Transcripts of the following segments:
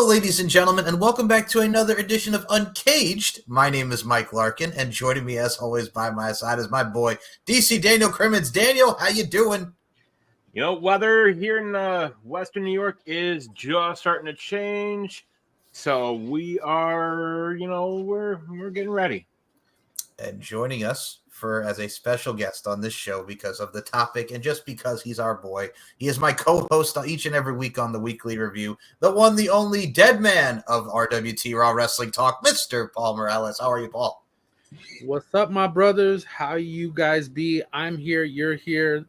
ladies and gentlemen, and welcome back to another edition of Uncaged. My name is Mike Larkin, and joining me, as always, by my side is my boy, DC Daniel Crimmins. Daniel, how you doing? You know, weather here in Western New York is just starting to change, so we are, we're getting ready. And joining us as a special guest on this show because of the topic and just because he's our boy, he is my co-host each and every week on the Weekly Review, the one, the only dead man of RWT Raw Wrestling Talk, Mr. Paul Morales. How are you, Paul? What's up, my brothers? How you guys be? I'm here, you're here.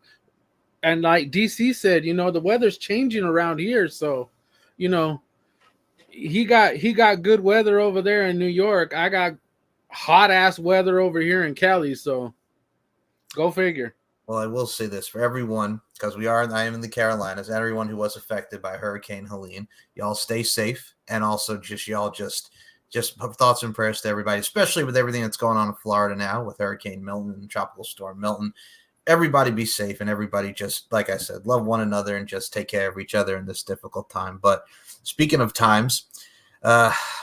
And like DC said, the weather's changing around here, so he got good weather over there in New York. I got hot ass weather over here in Cali, so go figure. Well, I will say this for everyone, because I am in the Carolinas, everyone who was affected by Hurricane Helene, y'all stay safe, and also just thoughts and prayers to everybody, especially with everything that's going on in Florida now with Hurricane Milton and Tropical Storm Milton. Everybody be safe, and everybody just, like I said, love one another and just take care of each other in this difficult time. But speaking of times,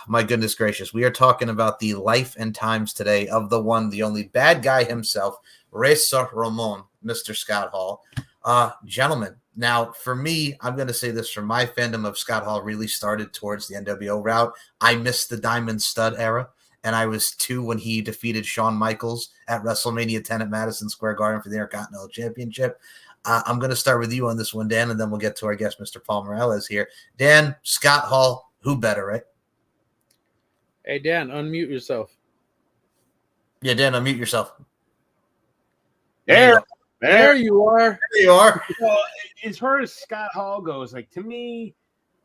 my goodness gracious, we are talking about the life and times today of the one, the only bad guy himself, Razor Ramon, Mr. Scott Hall. Gentlemen, now for me, I'm going to say this, from my fandom of Scott Hall really started towards the NWO route. I missed the Diamond Stud era, and I was 2 when he defeated Shawn Michaels at WrestleMania 10 at Madison Square Garden for the Intercontinental Championship. I'm going to start with you on this one, Dan, and then we'll get to our guest, Mr. Paul Morales here. Dan, Scott Hall, who better, right? Hey, Dan, unmute yourself. Yeah, Dan, unmute yourself. There you are. There you are. Well, as far as Scott Hall goes, like, to me,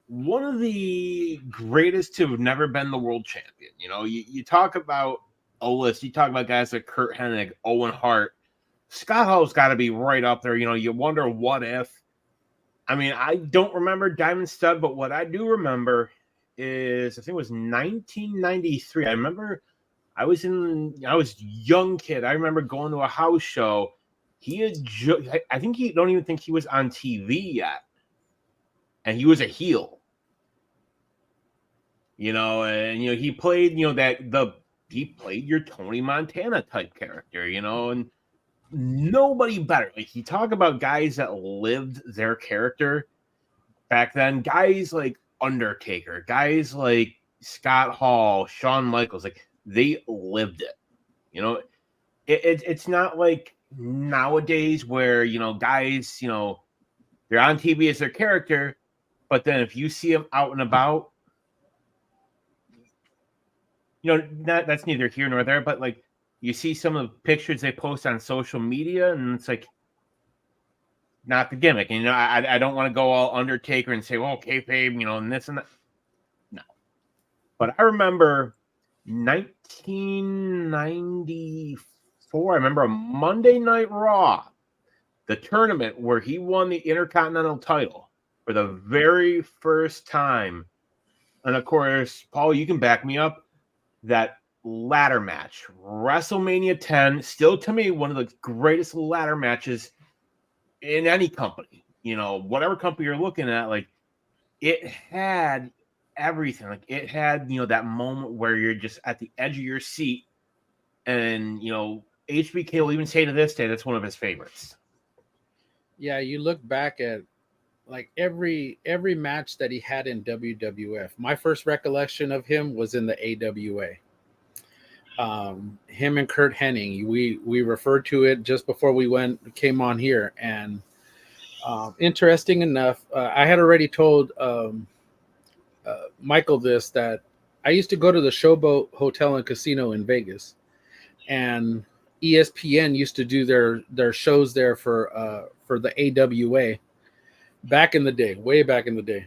one of the greatest to have never been the world champion. You talk about a list. You talk about guys like Kurt Hennig, Owen Hart. Scott Hall's got to be right up there. You wonder what if. I mean, I don't remember Diamond Stud, but what I do remember is, I think it was 1993. I remember I was a young kid. I remember going to a house show. He had I think he don't even think he was on TV yet, and he was a heel. He played he played your Tony Montana type character, and nobody better. Like, you talk about guys that lived their character back then, guys like Undertaker, guys like Scott Hall, Shawn Michaels, like, they lived it. It's not like nowadays where, guys, they're on TV as their character, but then if you see them out and about, that's neither here nor there, but like, you see some of the pictures they post on social media, and it's like, not the gimmick. And, I don't want to go all Undertaker and say, well, kayfabe, and this and that. No. But I remember 1994, I remember a Monday Night Raw, the tournament where he won the Intercontinental title for the very first time. And of course, Paul, you can back me up, that ladder match, WrestleMania 10, still to me one of the greatest ladder matches in any company. Whatever company you're looking at, like, it had everything. Like, it had, that moment where you're just at the edge of your seat, and HBK will even say to this day that's one of his favorites. Yeah, you look back at like every match that he had in WWF. My first recollection of him was in the AWA. Him and Kurt Hennig, we referred to it just before we came on here, and interesting enough, I had already told Michael this, that I used to go to the Showboat Hotel and Casino in Vegas, and ESPN used to do their shows there for the AWA back in the day, way back in the day.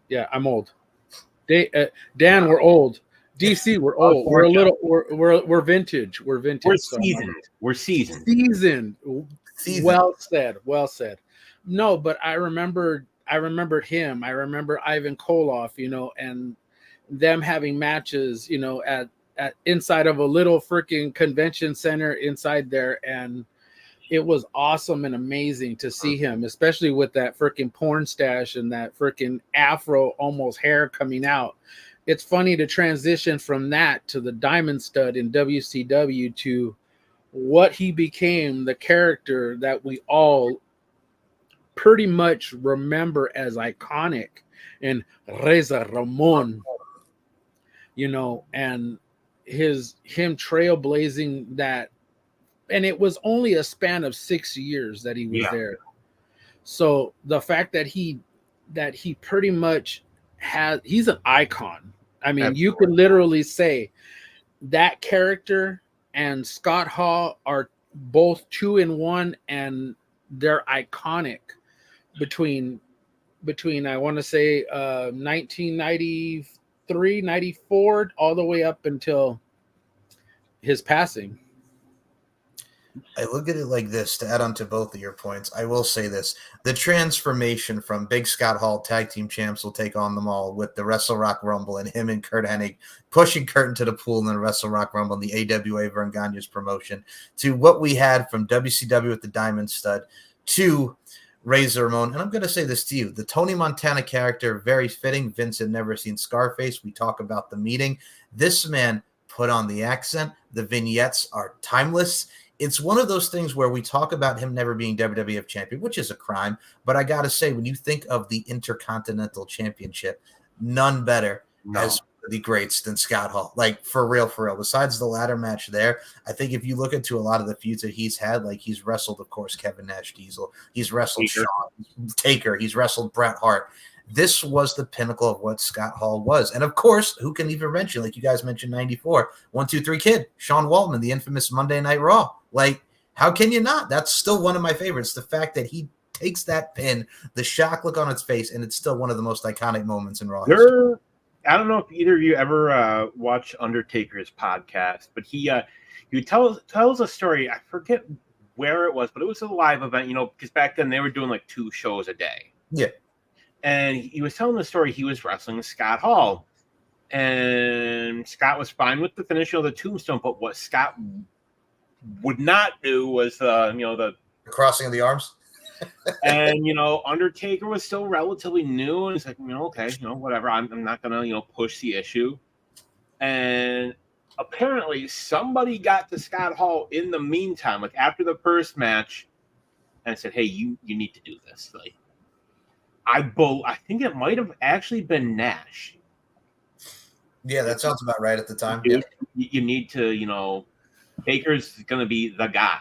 Yeah, I'm old. Dan, we're old. DC, we're old. We're a little. We're vintage. We're vintage. We're seasoned. We're seasoned. Seasoned. Well said. Well said. No, but I remembered him. I remember Ivan Koloff, and them having matches, at inside of a little freaking convention center inside there, and it was awesome and amazing to see him, especially with that freaking porn stash and that freaking afro almost hair coming out. It's funny to transition from that to the Diamond Stud in WCW to what he became, the character that we all pretty much remember as iconic in Reza Ramon, and him trailblazing that. And it was only a span of 6 years that he was there. So the fact that he pretty much he's an icon. I mean, you could literally say that character and Scott Hall are both 2 in 1, and they're iconic between I want to say 1993, 94, all the way up until his passing. I look at it like this, to add on to both of your points. I will say this. The transformation from Big Scott Hall, tag team champs, will take on them all with the Wrestle Rock Rumble and him and Kurt Hennig pushing Kurt into the pool in the Wrestle Rock Rumble and the AWA Vern Gagne's promotion, to what we had from WCW with the Diamond Stud to Razor Ramon. And I'm going to say this to you. The Tony Montana character, very fitting. Vince had never seen Scarface. We talk about the meeting. This man put on the accent. The vignettes are timeless. It's one of those things where we talk about him never being WWF champion, which is a crime. But I got to say, when you think of the Intercontinental Championship, none better as the greats than Scott Hall. Like, for real. Besides the ladder match there, I think if you look into a lot of the feuds that he's had, like he's wrestled, of course, Kevin Nash Diesel. He's wrestled Taker. He's wrestled Bret Hart. This was the pinnacle of what Scott Hall was. And of course, who can even mention, like you guys mentioned, 94, 1, 2, 3 Kid, Sean Waltman, the infamous Monday Night Raw. Like, how can you not? That's still one of my favorites. The fact that he takes that pin, the shock look on its face, and it's still one of the most iconic moments in Raw history. I don't know if either of you ever watch Undertaker's podcast, but he tells a story. I forget where it was, but it was a live event, because back then they were doing like 2 shows a day. Yeah. And he was telling the story. He was wrestling Scott Hall, and Scott was fine with the finish of the tombstone, but what Scott would not do was the crossing of the arms. And Undertaker was still relatively new, and it's like, okay, whatever. I'm not gonna push the issue. And apparently somebody got to Scott Hall in the meantime, like after the first match, and said, hey, you need to do this. Like, I think it might have actually been Nash. Yeah, that sounds about right at the time. You need to, Taker's going to be the guy.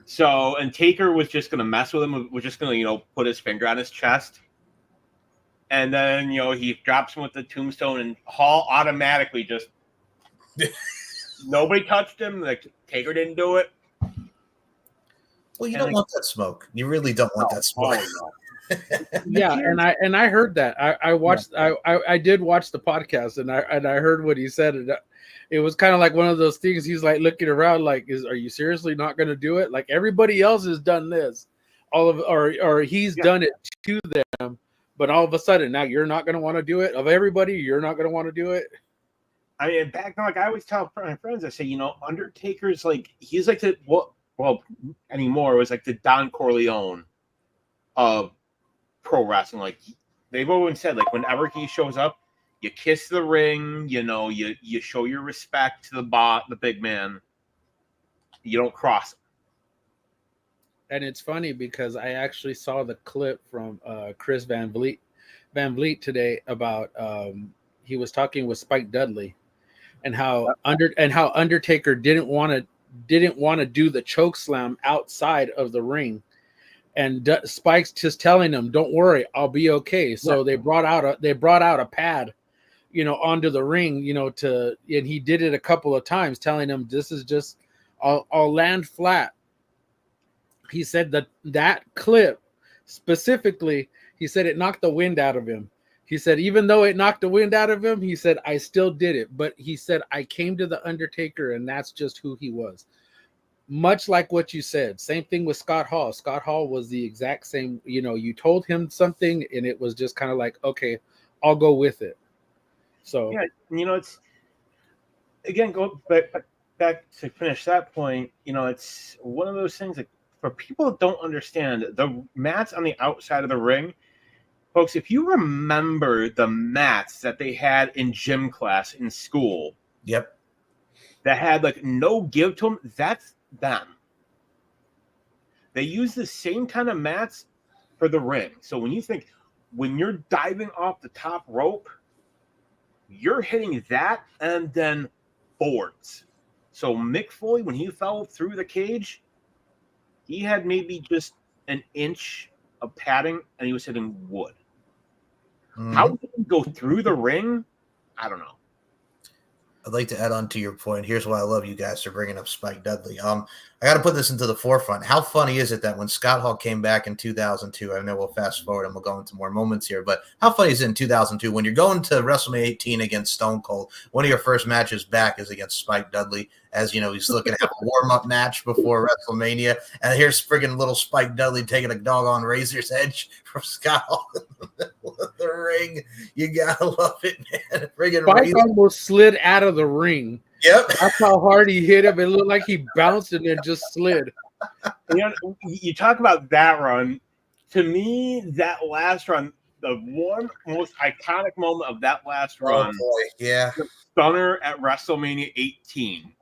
So, and Taker was just going to mess with him, was just going to, put his finger on his chest. And then, he drops him with the tombstone, and Hall automatically just, nobody touched him. Like, Taker didn't do it. Well, you don't want that smoke. You really don't want that smoke. Yeah, and I heard that. I watched. I did watch the podcast, and I heard what he said, and it was kind of like one of those things. He's like looking around, like, are you seriously not going to do it? Like, everybody else has done this, or he's done it to them, but all of a sudden now you're not going to want to do it. Of everybody, you're not going to want to do it. I mean, back then, like I always tell my friends, I say, Undertaker's like, he's like well, anymore, it was like the Don Corleone of pro wrestling. Like, they've always said, like, whenever he shows up, you kiss the ring, you show your respect to the big man. You don't cross him. And it's funny because I actually saw the clip from Chris Van Vliet today about he was talking with Spike Dudley and how Undertaker didn't want to do the choke slam outside of the ring, and Spike's just telling him, "Don't worry, I'll be okay." So they brought out a pad, onto the ring, and he did it a couple of times, telling him, "This is just, I'll land flat." He said that clip specifically, he said it knocked the wind out of him. He said, even though it knocked the wind out of him, he said, I still did it. But he said, I came to the Undertaker, and that's just who he was. Much like what you said. Same thing with Scott Hall. Scott Hall was the exact same. You told him something, and it was just kind of like, okay, I'll go with it. So yeah, it's again go, but back to finish that point, it's one of those things that for people that don't understand the mats on the outside of the ring, folks, if you remember the mats that they had in gym class in school, Yep. that had like no give to them, that's them. They use the same kind of mats for the ring. So when you're diving off the top rope, you're hitting that and then boards. So Mick Foley, when he fell through the cage, he had maybe just an inch of padding and he was hitting wood. Mm-hmm. How did he go through the ring? I don't know. I'd like to add on to your point. Here's why I love you guys for bringing up Spike Dudley. I got to put this into the forefront. How funny is it that when Scott Hall came back in 2002, I know we'll fast forward and we'll go into more moments here, but how funny is it in 2002 when you're going to WrestleMania 18 against Stone Cold, one of your first matches back is against Spike Dudley, as he's looking to have a warm-up match before WrestleMania, and here's friggin' little Spike Dudley taking a doggone razor's edge from Scott Hall in the middle of the ring. You gotta love it, man. Friggin' Spike almost slid out of the ring. Yep. That's how hard he hit him. It looked like he bounced and then just slid. You talk about that run. To me, that last run, the one most iconic moment of that last run, yeah, the stunner at WrestleMania 18.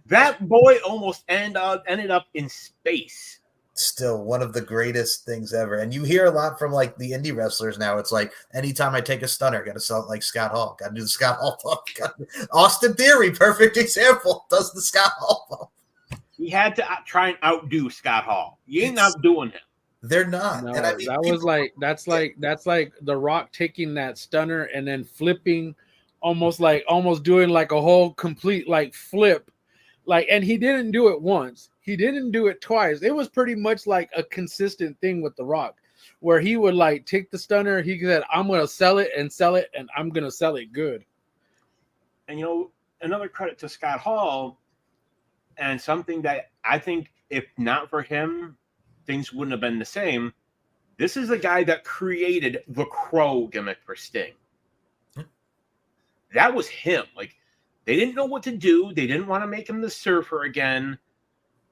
That boy almost ended up in space. Still one of the greatest things ever. And you hear a lot from like the indie wrestlers now. It's like anytime I take a stunner, got to sell it like Scott Hall. Got to do the Scott Hall bump. Austin Theory, perfect example, does the Scott Hall bump. He had to try and outdo Scott Hall. You ain't outdoing him. They're not. No, and I mean, that's like The Rock taking that stunner and then flipping, almost doing like a whole complete like flip. And he didn't do it once. He didn't do it twice. It was pretty much like a consistent thing with The Rock, where he would like take the stunner. He said, I'm going to sell it, and I'm going to sell it good. And, another credit to Scott Hall, and something that I think if not for him, things wouldn't have been the same. This is the guy that created the Crow gimmick for Sting. That was him. Like, they didn't know what to do. They didn't want to make him the Surfer again.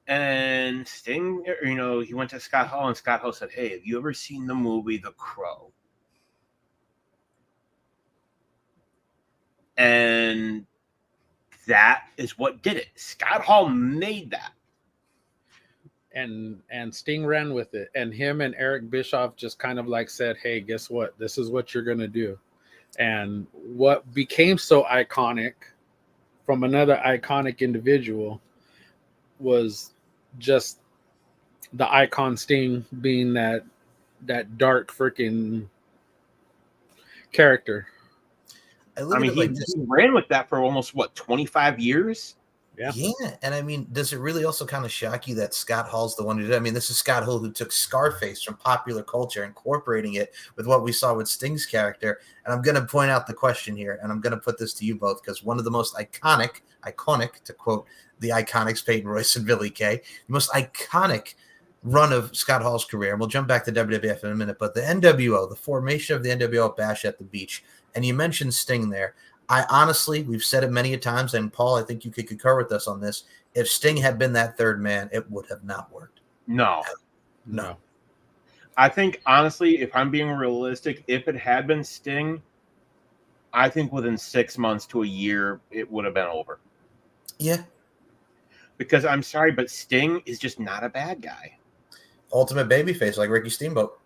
And Sting, he went to Scott Hall, and Scott Hall said, hey, have you ever seen the movie The Crow? And that is what did it. Scott Hall made that. And Sting ran with it. And him and Eric Bischoff just kind of like said, hey, guess what? This is what you're going to do. And what became so iconic from another iconic individual was just the icon Sting being that dark freaking character. I mean, he ran with that for almost 25 years. Yeah. And I mean, does it really also kind of shock you that Scott Hall's the one who did? I mean, this is Scott Hall who took Scarface from popular culture, incorporating it with what we saw with Sting's character. And I'm going to point out the question here, and I'm going to put this to you both, because one of the most iconic, to quote the Iconics, Peyton Royce and Billy Kay, the most iconic run of Scott Hall's career, and we'll jump back to WWF in a minute, but the NWO, the formation of the NWO Bash at the Beach, and you mentioned Sting there. I honestly, we've said it many a times, and Paul, I think you could concur with us on this. If Sting had been that third man, it would have not worked. No. I think, honestly, if I'm being realistic, if it had been Sting, I think within 6 months to a year, it would have been over. Yeah. Because I'm sorry, but Sting is just not a bad guy. Ultimate babyface, like Ricky Steamboat.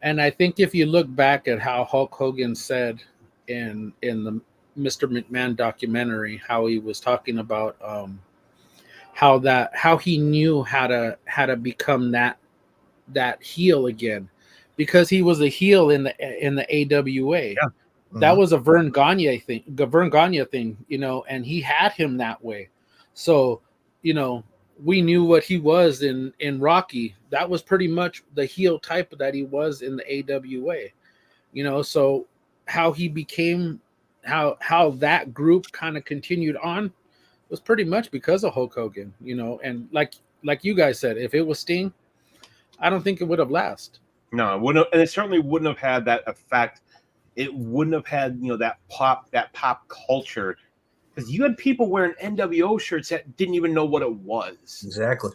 And I think if you look back at how Hulk Hogan said in the Mr. McMahon documentary, how he was talking about how he knew how to become that heel again, because he was a heel in the AWA. Yeah. Mm-hmm. That was a Vern Gagne thing, and he had him that way. So, we knew what he was in Rocky. That was pretty much the heel type that he was in the AWA. So how he became, how that group kind of continued on was pretty much because of Hulk Hogan, and like you guys said, if it was Sting, I don't think it would have lasted. No, it wouldn't have, and it certainly wouldn't have had that effect. It wouldn't have had, that pop culture Because you had people wearing NWO shirts that didn't even know what it was. Exactly.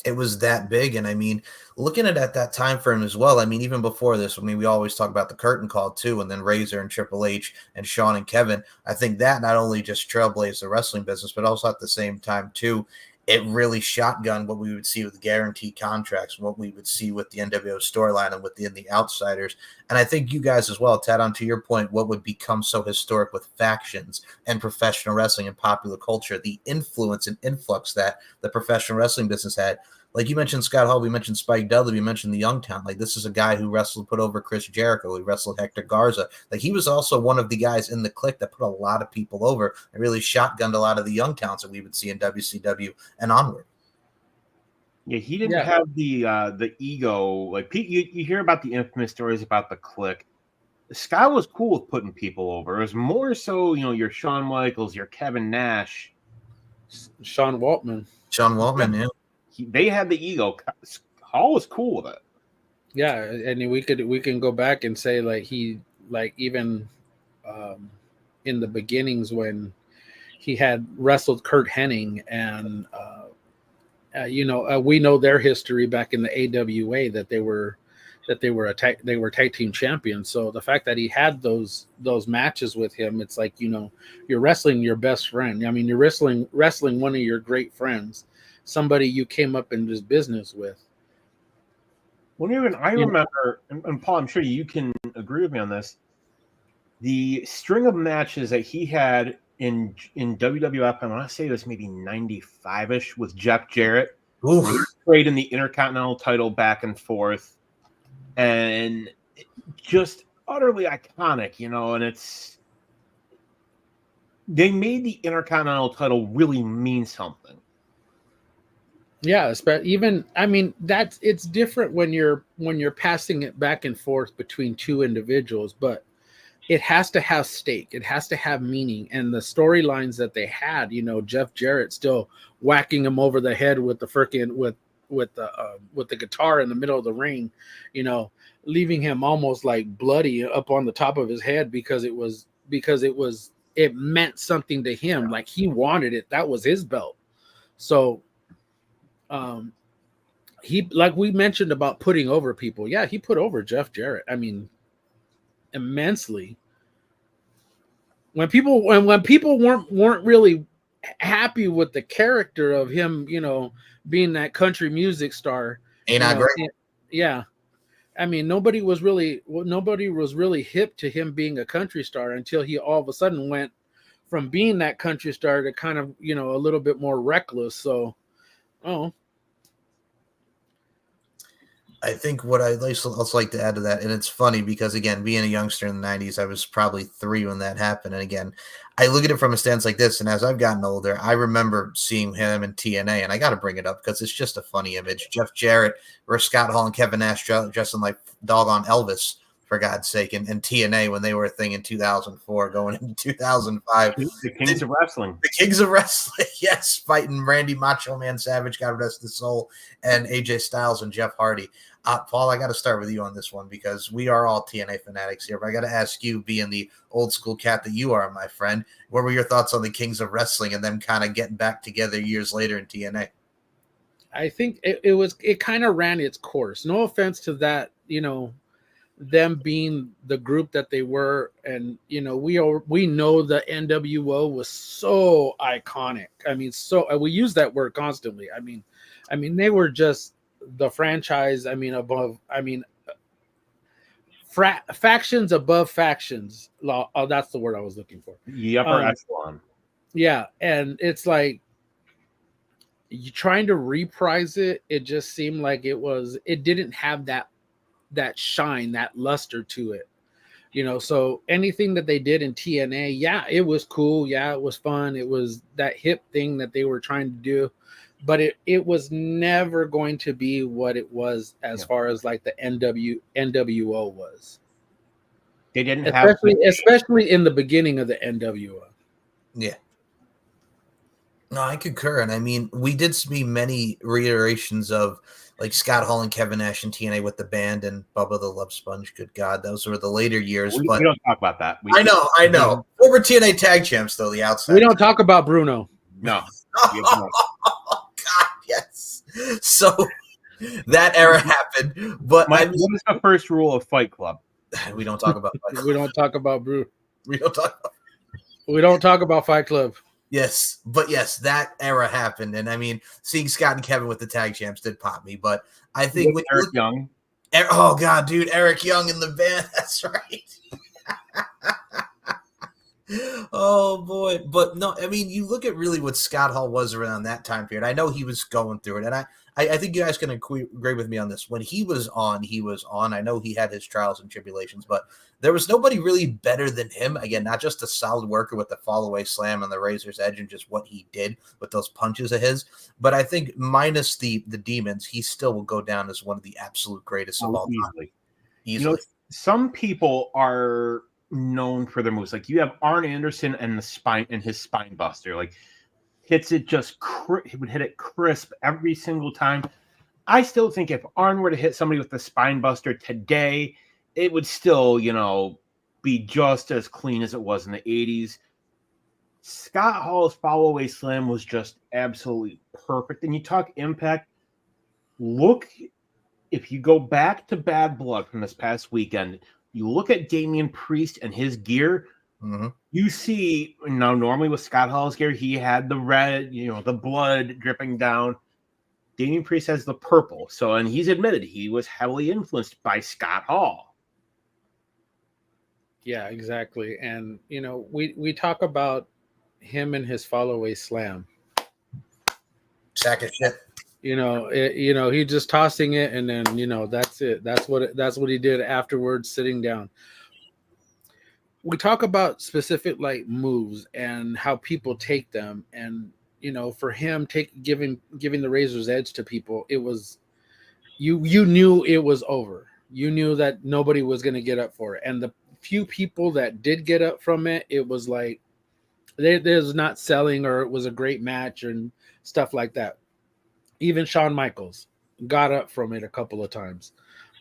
It was that big. And I mean, looking at that time frame as well, I mean, even before this, I mean, we always talk about the curtain call too, and then Razor and Triple H and Shawn and Kevin. I think that not only just trailblazed the wrestling business, but also at the same time too, it really shotgunned what we would see with guaranteed contracts, what we would see with the NWO storyline and within the Outsiders. And I think you guys as well, Ted, on to your point, what would become so historic with factions and professional wrestling and popular culture, the influence and influx that the professional wrestling business had. Like you mentioned Scott Hall, we mentioned Spike Dudley, we mentioned the Youngtown. Like this is a guy who wrestled, put over Chris Jericho, he wrestled Hector Garza. Like he was also one of the guys in the clique that put a lot of people over and really shotgunned a lot of the Youngtowns that we would see in WCW and onward. Yeah, he didn't have the ego. Like you hear about the infamous stories about the clique. Scott was cool with putting people over. It was more so, your Shawn Michaels, your Kevin Nash, Sean Waltman. Yeah. They had the ego. Hall was cool with it. Yeah, and we can go back and say even in the beginnings when he had wrestled Kurt Hennig and we know their history back in the AWA that they were tag team champions. So the fact that he had those matches with him, it's like, you're wrestling your best friend. I mean, you're wrestling one of your great friends, somebody you came up in this business with. Well, I remember, and Paul, I'm sure you can agree with me on this, the string of matches that he had in WWF, I want to say it was maybe 95-ish with Jeff Jarrett. He played in the Intercontinental title back and forth, and just utterly iconic, and they made the Intercontinental title really mean something. Yeah, it's different when you're passing it back and forth between two individuals, but it has to have stake. It has to have meaning. And the storylines that they had, Jeff Jarrett still whacking him over the head with the freaking with the guitar in the middle of the ring, leaving him almost like bloody up on the top of his head because it meant something to him. Like he wanted it. That was his belt. So he, like we mentioned about putting over people. Yeah, he put over Jeff Jarrett. I mean, immensely. When people weren't really happy with the character of him, being that country music star. Ain't that great? Yeah. I mean, nobody was really hip to him being a country star until he all of a sudden went from being that country star to kind of, a little bit more reckless. So, I think what I'd also like to add to that, and it's funny because, again, being a youngster in the 90s, I was probably 3 when that happened. And again, I look at it from a stance like this, and as I've gotten older, I remember seeing him in TNA, and I got to bring it up because it's just a funny image. Jeff Jarrett, where Scott Hall and Kevin Nash dressing like doggone Elvis, for God's sake, and TNA when they were a thing in 2004 going into 2005. The Kings of Wrestling. The Kings of Wrestling, yes, fighting Randy Macho Man Savage, God rest his soul, and AJ Styles and Jeff Hardy. Paul, I got to start with you on this one because we are all TNA fanatics here, but I got to ask you, being the old school cat that you are, my friend, what were your thoughts on the Kings of Wrestling and them kind of getting back together years later in TNA? I think it kind of ran its course. No offense to that, them being the group that they were, and we know the NWO was so iconic. I mean, we use that word constantly. I mean they were just the franchise. Factions above factions. That's the word I was looking for. The upper echelon. Yeah, and it's like you trying to reprise it. It just seemed like it didn't have that shine, that luster to it, so anything that they did in TNA, yeah, it was cool, yeah, it was fun, it was that hip thing that they were trying to do, but it was never going to be what it was as far as like the NWO was. They didn't especially in the beginning of the NWO. Yeah. No, I concur. And I mean, we did see many reiterations of like Scott Hall and Kevin Nash and TNA with the band and Bubba the Love Sponge. Good God, those were the later years. We But don't talk about that. I know. Former TNA tag champs, though, the outside. We don't talk about Bruno. No. Oh, God, yes. So that era happened. But Mike, what is the first rule of Fight Club? We don't talk about Fight Club. We don't talk about Bruno. We don't talk about We don't talk about Fight Club. Yes, but yes, that era happened, and I mean, seeing Scott and Kevin with the tag champs did pop me. But I think with Eric Young. Oh God, dude, Eric Young in the band. That's right. Oh boy, but no, I mean, you look at really what Scott Hall was around that time period. I know he was going through it, and I think you guys can agree with me on this. When he was on, he was on. I know he had his trials and tribulations, but there was nobody really better than him. Again, not just a solid worker with the fall away slam on the Razor's Edge and just what he did with those punches of his. But I think minus the demons, he still will go down as one of the absolute greatest of all time. Easily. You know, some people are known for their moves. Like you have Arn Anderson and his spine buster. Like hits it he would hit it crisp every single time. I still think if Arn were to hit somebody with the spine buster today, it would still, be just as clean as it was in the 80s. Scott Hall's follow away slam was just absolutely perfect. And you talk impact. Look, if you go back to Bad Blood from this past weekend, you look at Damian Priest and his gear, you see, now normally with Scott Hall's gear, he had the red, the blood dripping down. Damian Priest has the purple. So, and he's admitted he was heavily influenced by Scott Hall. Yeah, exactly. And, we talk about him and his follow away slam. Sack of shit. He just tossing it, and then that's it. That's what he did afterwards, sitting down. We talk about specific like moves and how people take them, and for him giving the Razor's Edge to people, it was you knew it was over. You knew that nobody was going to get up for it, and the few people that did get up from it, it was like there's not selling, or it was a great match and stuff like that. Even Shawn Michaels got up from it a couple of times,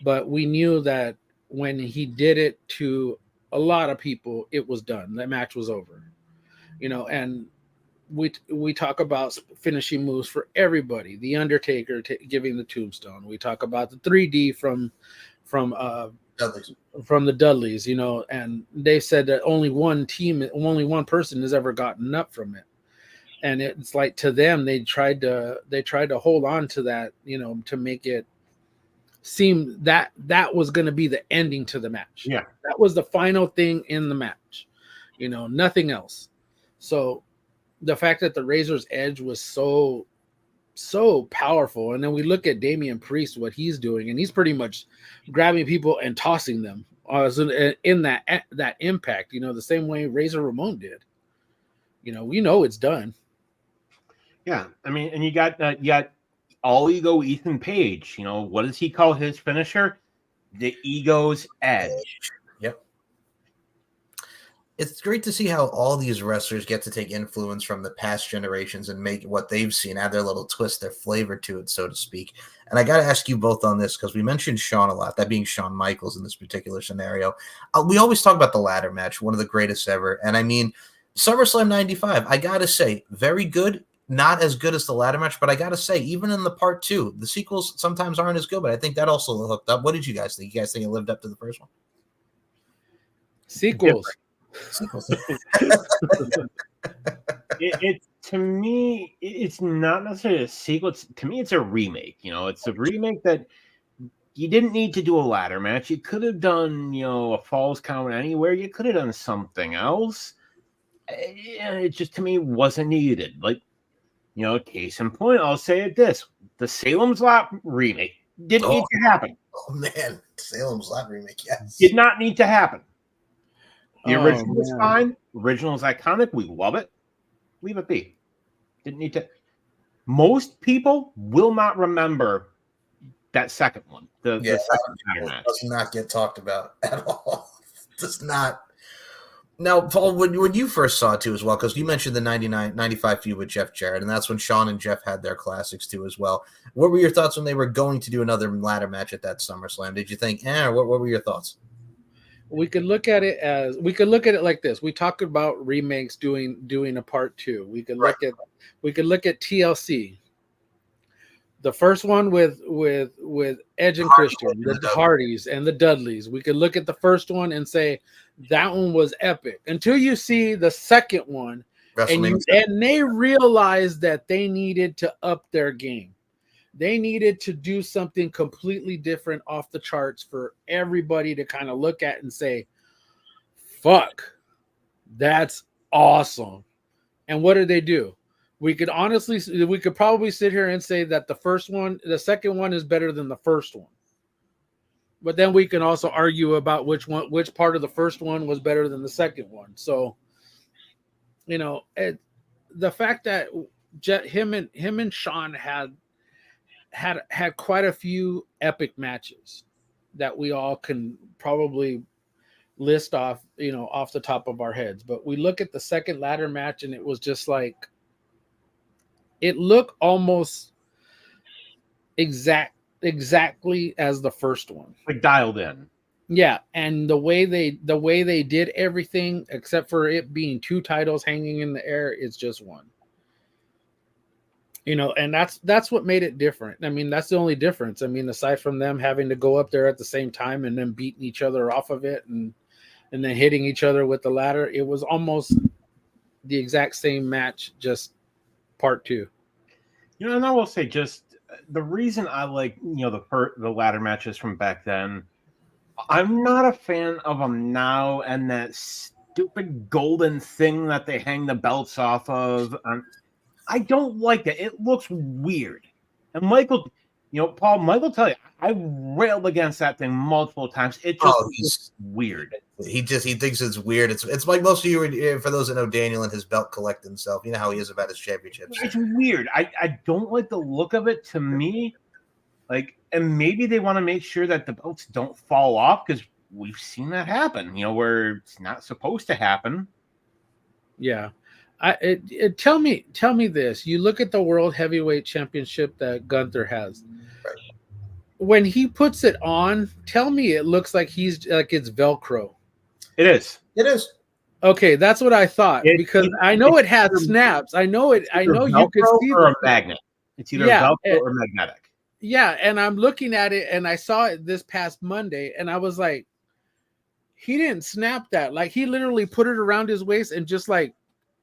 but we knew that when he did it to a lot of people, it was done. That match was over, and we talk about finishing moves for everybody. The Undertaker giving the tombstone. We talk about the 3D from the Dudleys, and they said that only one person has ever gotten up from it. And it's like, to them, they tried to hold on to that, to make it seem that was going to be the ending to the match. Yeah, that was the final thing in the match, nothing else. So the fact that the Razor's Edge was so powerful, and then we look at Damian Priest, what he's doing, and he's pretty much grabbing people and tossing them in that impact, the same way Razor Ramon did. We know it's done. Yeah, I mean, and you got All Ego Ethan Page. What does he call his finisher? The Ego's Edge. Yep. It's great to see how all these wrestlers get to take influence from the past generations and make what they've seen, add their little twist, their flavor to it, so to speak. And I got to ask you both on this, because we mentioned Shawn a lot, that being Shawn Michaels in this particular scenario. We always talk about the ladder match, one of the greatest ever. And I mean, SummerSlam 95, I got to say, very good. Not as good as the ladder match, but I got to say, even in the part 2, the sequels sometimes aren't as good, but I think that also hooked up. What did you guys think? You guys think it lived up to the first one? Sequels. It to me, it's not necessarily a sequel. To me, it's a remake. It's a remake that you didn't need to do a ladder match. You could have done, a Falls Count Anywhere. You could have done something else. It just, to me, wasn't needed. Like, case in point, I'll say it this: the Salem's Lot remake didn't need to happen. Oh man, Salem's Lot remake, yes, did not need to happen. The original was fine. Original is iconic. We love it. Leave it be. Didn't need to. Most people will not remember that second one. The second match does not get talked about at all. Does not. Now, Paul, when you first saw it too as well, because you mentioned the 95 feud with Jeff Jarrett, and that's when Sean and Jeff had their classics too as well. What were your thoughts when they were going to do another ladder match at that SummerSlam? Did you think, what were your thoughts? We could look at it like this. We talked about remakes doing a part 2. We could look at TLC. The first one with Edge and Christian, the Hardys and the Dudleys. We could look at the first one and say that one was epic. Until you see the second one, and they realized that they needed to up their game. They needed to do something completely different off the charts for everybody to kind of look at and say, "Fuck, that's awesome." And what did they do? We could probably sit here and say that the second one is better than the first one. But then we can also argue about which part of the first one was better than the second one. So, the fact that him and Sean had quite a few epic matches that we all can probably list off, off the top of our heads. But we look at the second ladder match and it was just like, it looked almost exactly as the first one, like dialed in. Yeah, and the way they did everything, except for it being 2 titles hanging in the air, it's just one. And that's what made it different. I mean, that's the only difference. I mean, aside from them having to go up there at the same time and then beating each other off of it and then hitting each other with the ladder, it was almost the exact same match, just part 2. And I will say, just the reason I like the ladder matches from back then, I'm not a fan of them now, and that stupid golden thing that they hang the belts off of. I don't like that. It looks weird. And Michael, Paul, Michael tell you, I railed against that thing multiple times. It just looks weird. He thinks it's weird. It's like most of you, for those that know Daniel and his belt collecting stuff, you know how he is about his championships. It's weird. I don't like the look of it. To me, and maybe they want to make sure that the belts don't fall off, because we've seen that happen, where it's not supposed to happen. Yeah. Tell me this. You look at the World Heavyweight Championship that Gunther has. Right. When he puts it on, tell me it looks like it's Velcro. It is. It is. Okay, that's what I thought, because I know it had snaps. I know you can see or a magnet. It's either Velcro or magnetic. Yeah, and I'm looking at it, and I saw it this past Monday, and I was like, he didn't snap that. Like, he literally put it around his waist and just like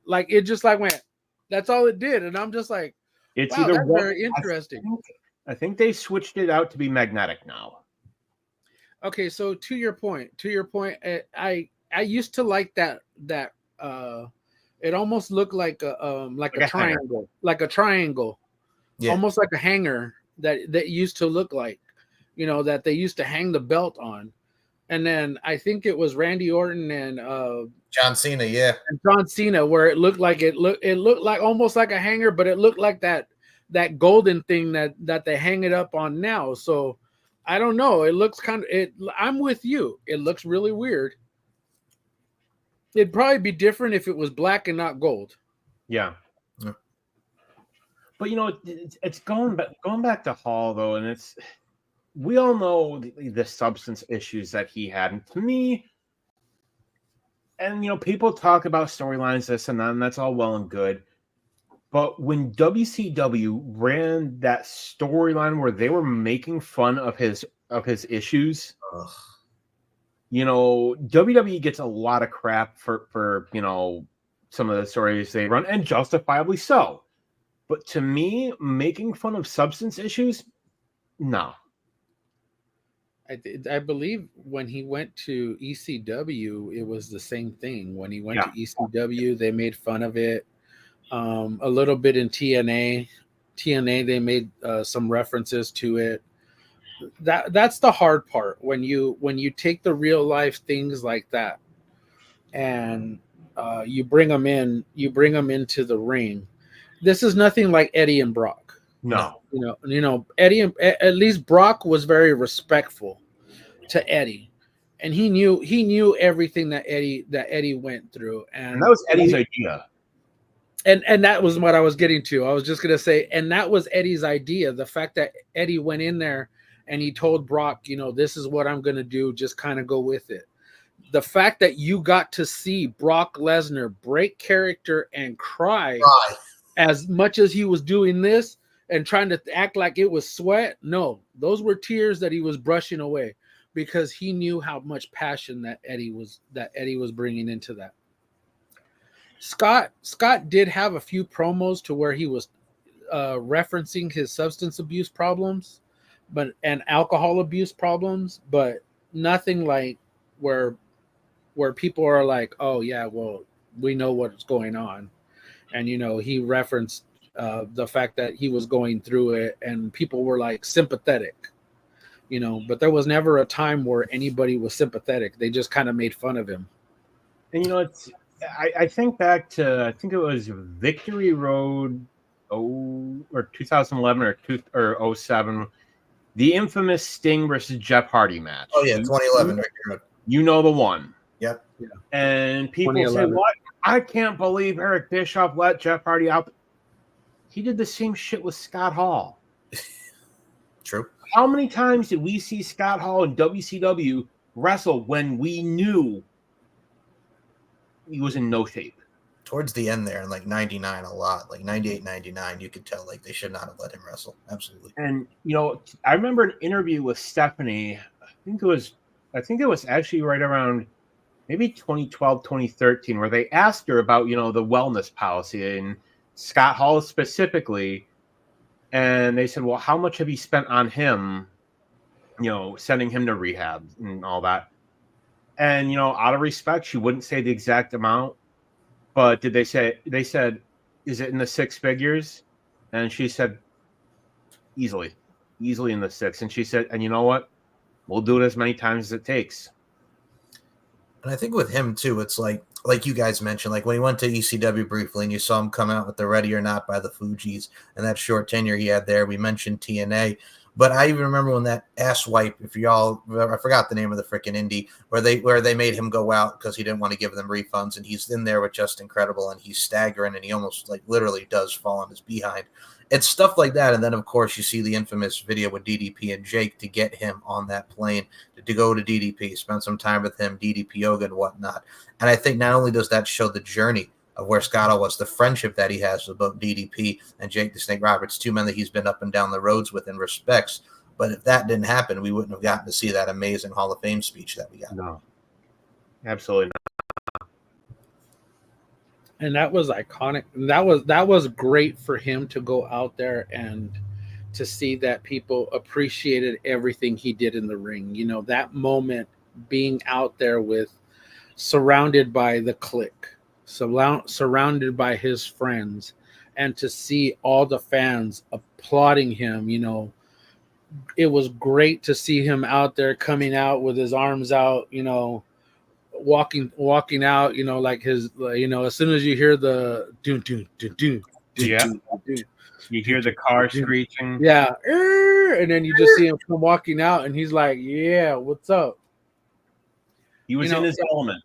it just went. That's all it did, and I'm just like, it's wow, that's very interesting. I think they switched it out to be magnetic now. Okay, so to your point, I used to like that. It almost looked like a triangle, yeah. Almost like a hanger that used to look like, that they used to hang the belt on. And then I think it was Randy Orton and John Cena, yeah, and John Cena, where it looked like almost like a hanger, but it looked like that golden thing that they hang it up on now. So I don't know. It looks I'm with you. It looks really weird. It'd probably be different if it was black and not gold. Yeah. But it's going back to Hall though, and we all know the substance issues that he had. And to me, and people talk about storylines, this and that, and that's all well and good. But when WCW ran that storyline where they were making fun of his issues, WWE gets a lot of crap for some of the stories they run, and justifiably so. But to me, making fun of substance issues, no. I believe when he went to ECW, it was the same thing. When he went to ECW, they made fun of it. A little bit in TNA. They made some references to it. That's the hard part when you take the real life things like that and you bring them into the ring. This is nothing like Eddie and Brock. No. Eddie, at least Brock was very respectful to Eddie. and he knew everything that Eddie went through, And that was Eddie's idea. And that was what I was getting to. I was just gonna say, and that was Eddie's idea. The fact that Eddie went in there and he told Brock, this is what I'm gonna do. Just kind of go with it. The fact that you got to see Brock Lesnar break character and cry as much as he was doing this and trying to act like it was sweat. No, those were tears that he was brushing away because he knew how much passion that Eddie was bringing into that. Scott did have a few promos to where he was referencing his substance abuse problems, and alcohol abuse problems, but nothing like where people are like, oh yeah, well, we know what's going on. And he referenced the fact that he was going through it, and people were like sympathetic, but there was never a time where anybody was sympathetic. They just kind of made fun of him. And I think back to, I think it was Victory Road 2011 or 07, the infamous Sting versus Jeff Hardy match. Oh yeah, 2011 Victory Road. You know the one. Yep. Yeah. And people say, "What? I can't believe Eric Bischoff let Jeff Hardy out." He did the same shit with Scott Hall. True. How many times did we see Scott Hall in WCW wrestle when we knew he was in no shape? Towards the end there, in like 99, a lot, like 98, 99, you could tell like they should not have let him wrestle. Absolutely. And I remember an interview with Stephanie. I think it was actually right around maybe 2012, 2013, where they asked her about, the wellness policy and Scott Hall specifically. And they said, well, how much have you spent on him, sending him to rehab and all that? And, out of respect, she wouldn't say the exact amount. But they said, is it in the six figures? And she said, easily in the six. And she said, and you know what? We'll do it as many times as it takes. And I think with him too, it's like you guys mentioned, like when he went to ECW briefly and you saw him come out with the Ready or Not by the Fugees and that short tenure he had there. We mentioned TNA, but I even remember when that ass wipe, I forgot the name of the freaking indie, where they made him go out because he didn't want to give them refunds, and he's in there with Just Incredible and he's staggering and he almost like literally does fall on his behind. It's stuff like that. And then, of course, you see the infamous video with DDP and Jake to get him on that plane to go to DDP, spend some time with him, DDP yoga and whatnot. And I think not only does that show the journey of where Scott was, the friendship that he has with both DDP and Jake the Snake Roberts, two men that he's been up and down the roads with and respects. But if that didn't happen, we wouldn't have gotten to see that amazing Hall of Fame speech that we got. No, absolutely not. And that was iconic. That was great for him to go out there and to see that people appreciated everything he did in the ring. That moment being out there surrounded by the clique, surrounded by his friends, and to see all the fans applauding him, it was great to see him out there coming out with his arms out, walking out, like his, as soon as you hear the do, you hear the car screeching. Yeah. And then you just see him come walking out and he's like, yeah, what's up? He was in his element.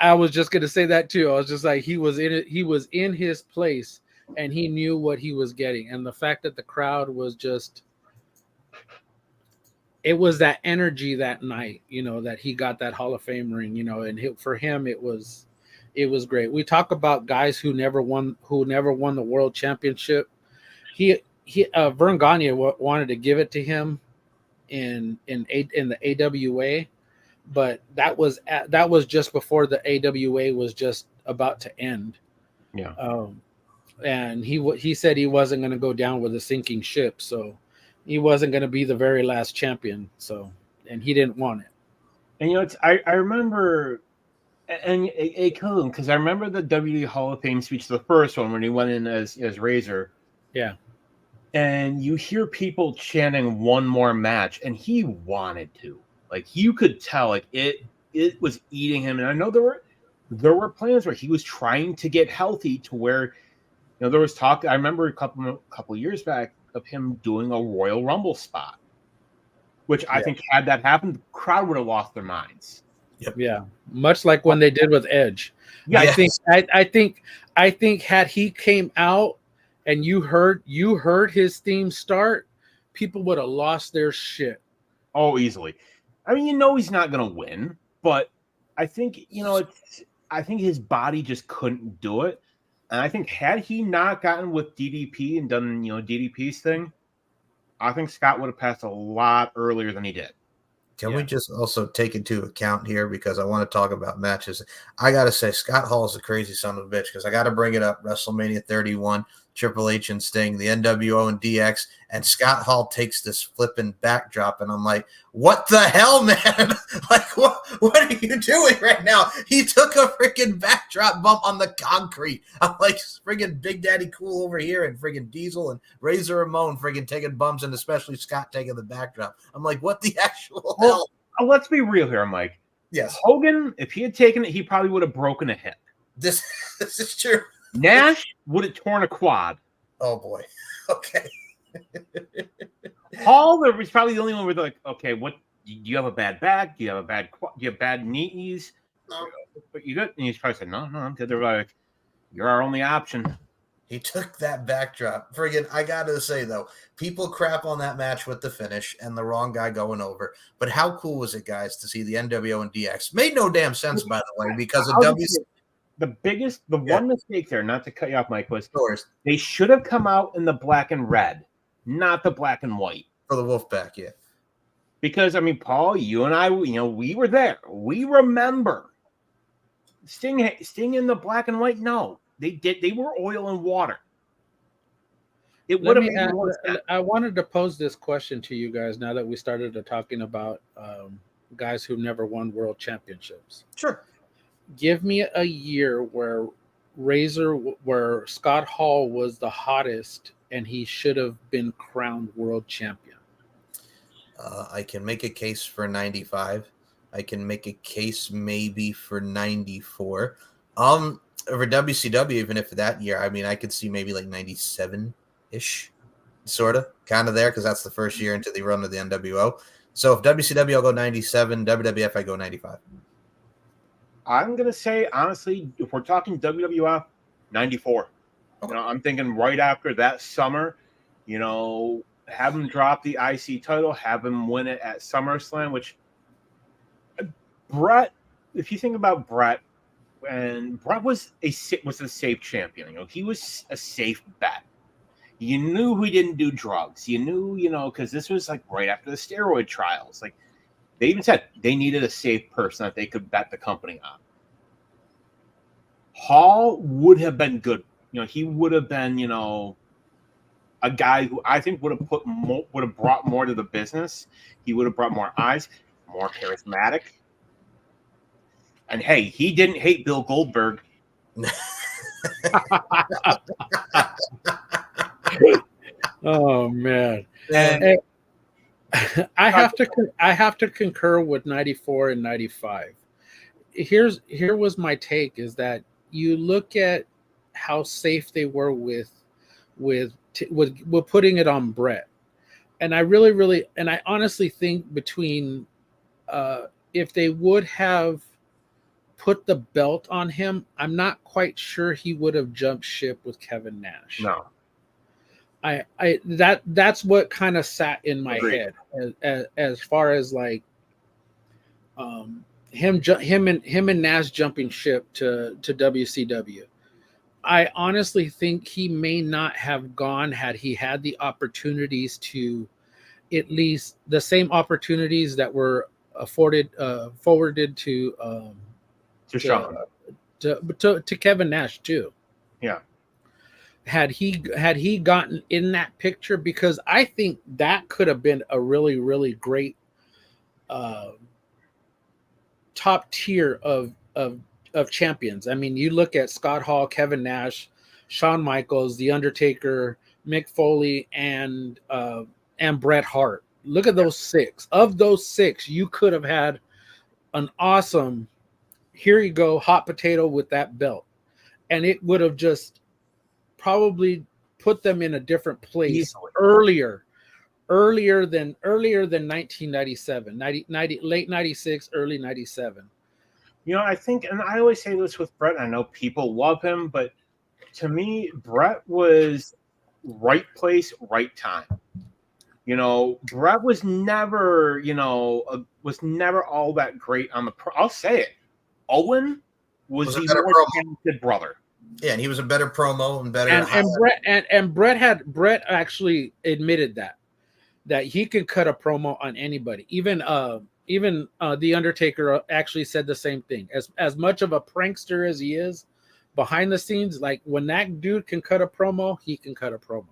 I was just going to say that too. I was just like, he was in it. He was in his place and he knew what he was getting. And the fact that the crowd was just, it was that energy that night, that he got that Hall of Fame ring, and for him, it was great. We talk about guys who never won the world championship. Vern Gagne wanted to give it to him in the AWA, but that was just before the AWA was just about to end. Yeah. And he said he wasn't going to go down with a sinking ship, so he wasn't going to be the very last champion. So, and he didn't want it. And I remember, and it killed him because I remember the WWE Hall of Fame speech, the first one when he went in as Razor. Yeah. And you hear people chanting one more match, and he wanted to. Like, you could tell, like it was eating him. And I know there were plans where he was trying to get healthy to where, there was talk. I remember a couple years back of him doing a Royal Rumble spot. which I think had that happened, the crowd would have lost their minds. Yeah, much like when they did with Edge. Yeah, I think had he came out and you heard his theme start, people would have lost their shit. Oh, easily. I mean, he's not going to win, but I think, I think his body just couldn't do it. And I think had he not gotten with DDP and done, DDP's thing, I think Scott would have passed a lot earlier than he did. Can we just also take into account here, because I want to talk about matches. I got to say, Scott Hall is a crazy son of a bitch, because I got to bring it up. WrestleMania 31, Triple H and Sting, the NWO and DX, and Scott Hall takes this flipping backdrop, and I'm like, what the hell, man? Like, what are you doing right now? He took a freaking backdrop bump on the concrete. I'm like, friggin' Big Daddy Cool over here, and friggin' Diesel and Razor Ramon friggin' taking bumps, and especially Scott taking the backdrop. I'm like, what the actual hell? Let's be real here, Mike. Yes. Hogan, if he had taken it, he probably would have broken a hip. This is true. Nash would have torn a quad. Oh boy. Okay. Hall was probably the only one where they're like, okay, what? Do you have a bad back? Do you have bad knees? No. But you good? And he's probably said, no, I'm good. They're like, you're our only option. He took that backdrop. Friggin', I gotta say though, people crap on that match with the finish and the wrong guy going over. But how cool was it, guys, to see the NWO and DX? Made no damn sense, by the way, because of WC. One mistake there, not to cut you off, Mike, was they should have come out in the black and red, not the black and white. For the Wolfpack, yeah. Because, I mean, Paul, you and I, we were there. We remember. Sting in the black and white, no. They were oil and water. It would have made more sense. I wanted to pose this question to you guys now that we started talking about guys who never won world championships. Sure. Give me a year where Scott Hall was the hottest and he should have been crowned world champion. I can make a case for 95. I can make a case maybe for 94. For WCW, even if that year, I mean, I could see maybe like 97-ish, sort of, kind of there, because that's the first year into the run of the NWO. So if WCW, I'll go 97. WWF, I go 95. I'm going to say, honestly, if we're talking WWF, 94. Okay. I'm thinking right after that summer, have him drop the IC title, have him win it at SummerSlam, which Bret, if you think about Bret, and Bret was a safe champion. He was a safe bet. You knew he didn't do drugs. You knew, because this was like right after the steroid trials. Like they even said they needed a safe person that they could bet the company on. Hall would have been good. He would have been, a guy who I think would have brought more to the business. He would have brought more eyes, more charismatic. And hey, he didn't hate Bill Goldberg. Oh man. And I have to concur with 94 and 95. Here was my take, is that you look at how safe they were with putting it on Bret. And I really and I honestly think between if they would have put the belt on him, I'm not quite sure he would have jumped ship with Kevin Nash. No. That's what kind of sat in my head as far as like him and Nash jumping ship to WCW. I honestly think he may not have gone had he had the opportunities to, at least the same opportunities that were forwarded to Sean. To Kevin Nash too. Yeah. Had he gotten in that picture, because I think that could have been a really, really great top tier of champions. I mean, you look at Scott Hall, Kevin Nash, Shawn Michaels, The Undertaker, Mick Foley, and Bret Hart. Look at those six. Of those six, you could have had an awesome, here you go, hot potato with that belt. And it would have just probably put them in a different place earlier earlier than 1997, late 96, early 97. I think, and I always say this with Brett, I know people love him, but to me, Brett was right place, right time. Brett was never, was never all that great on the I'll say it. Owen was the more talented brother. Yeah, and he was a better promo and better. And Brett actually admitted that he can cut a promo on anybody. Even the Undertaker actually said the same thing. As much of a prankster as he is behind the scenes, like when that dude can cut a promo, he can cut a promo.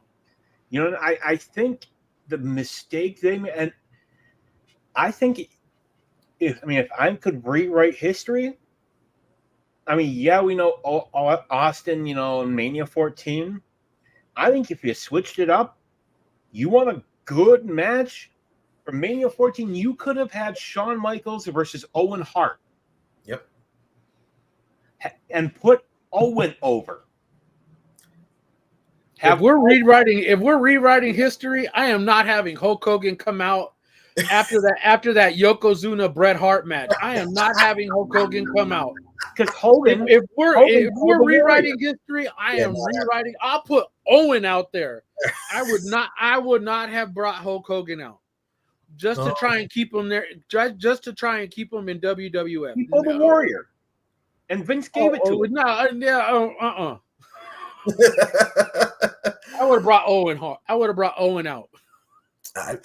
I think the mistake they made, and I think if I could rewrite history, yeah, we know Austin, in Mania 14. I think if you switched it up, you want a good match for Mania 14, you could have had Shawn Michaels versus Owen Hart. Yep. And put Owen over. If we're rewriting history, I am not having Hulk Hogan come out after that Yokozuna Bret Hart match. I am not having Hulk Hogan come out. Because Hogan, if we're rewriting history, I am rewriting. I'll put Owen out there. I would not have brought Hulk Hogan out just to try and keep him there. Just to try and keep him in WWF. He pulled the Warrior, and Vince gave it to him. I would have brought Owen Hart. I would have brought Owen out. I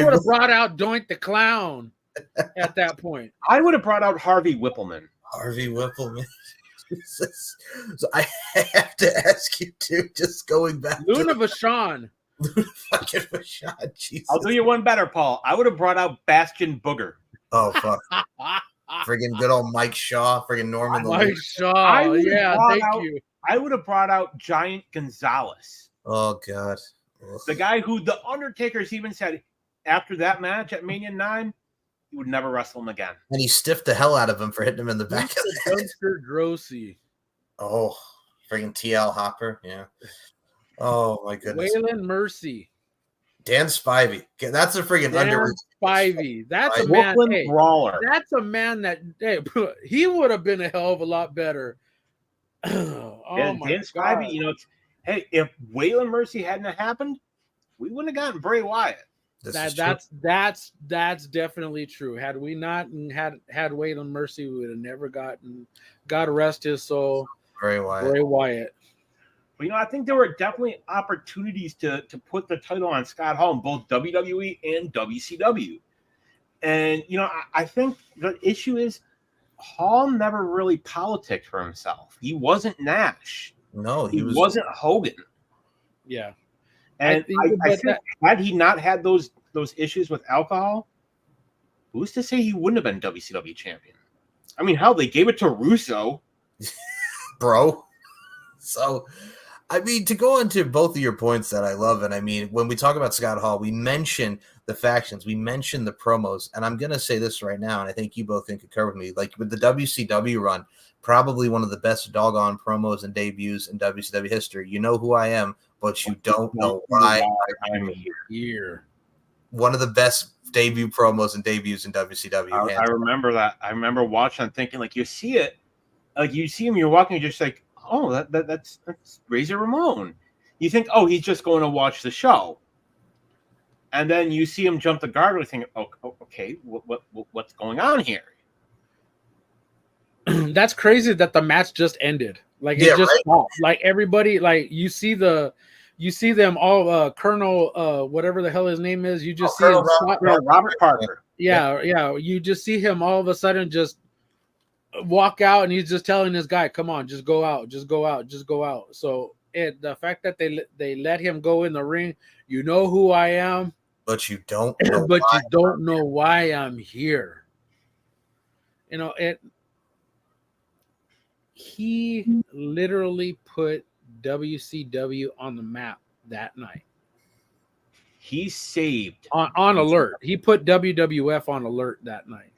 would have brought out Doink the Clown at that point. I would have brought out Harvey Whippleman. Jesus. So I have to ask you too, just going back Luna Vachon. Fucking Vachon, Jesus. I'll do you one better, Paul. I would have brought out Bastion Booger. Oh, fuck. Friggin' good old Mike Shaw, friggin' Norman. Mike Shaw, yeah, thank you. I would have brought out Giant Gonzalez. Oh, God. The guy who the Undertaker's even said after that match at Mania 9, he would never wrestle him again. And he stiffed the hell out of him for hitting him in the back of the head. Dumpster Grossi. Oh, friggin' TL Hopper, yeah. Oh, my goodness. Waylon Mercy. Dan Spivey. That's a friggin' underrated. Spivey. That's a man. Hey, brawler. That's a man that he would have been a hell of a lot better. Dan Spivey, hey, if Waylon Mercy hadn't happened, we wouldn't have gotten Bray Wyatt. That's definitely true. Had we not had Waylon Mercy, we would have never gotten, God rest his soul, Bray Wyatt. But I think there were definitely opportunities to put the title on Scott Hall in both WWE and WCW. And I think the issue is Hall never really politicked for himself. He wasn't Nash. No, he wasn't Hogan. Yeah. And I think had he not had those issues with alcohol, who's to say he wouldn't have been WCW champion? Hell, they gave it to Russo. Bro. So, to go into both of your points that I love, and when we talk about Scott Hall, we mention the factions, we mention the promos, and I'm going to say this right now, and I think you both can concur with me, like with the WCW run, probably one of the best doggone promos and debuts in WCW history. You know who I am, but you don't know why I'm here. One of the best debut promos and debuts in WCW. I remember that. I remember watching and thinking, like, you see it, like you see him, you're walking, you're just like, oh, that's Razor Ramon. You think, oh, he's just going to watch the show. And then you see him jump the guard, and you think, oh, okay, what's going on here? That's crazy that the match just ended. Like it just stopped. Like everybody, like you see them all. Colonel, whatever the hell his name is, you just see him. Robert Parker. Yeah. You just see him all of a sudden just walk out, and he's just telling this guy, "Come on, just go out, just go out, just go out." So the fact that they let him go in the ring, you know who I am, but you don't know but you don't know why I'm here. He literally put WCW on the map that night. He saved on alert. He put WWF on alert that night.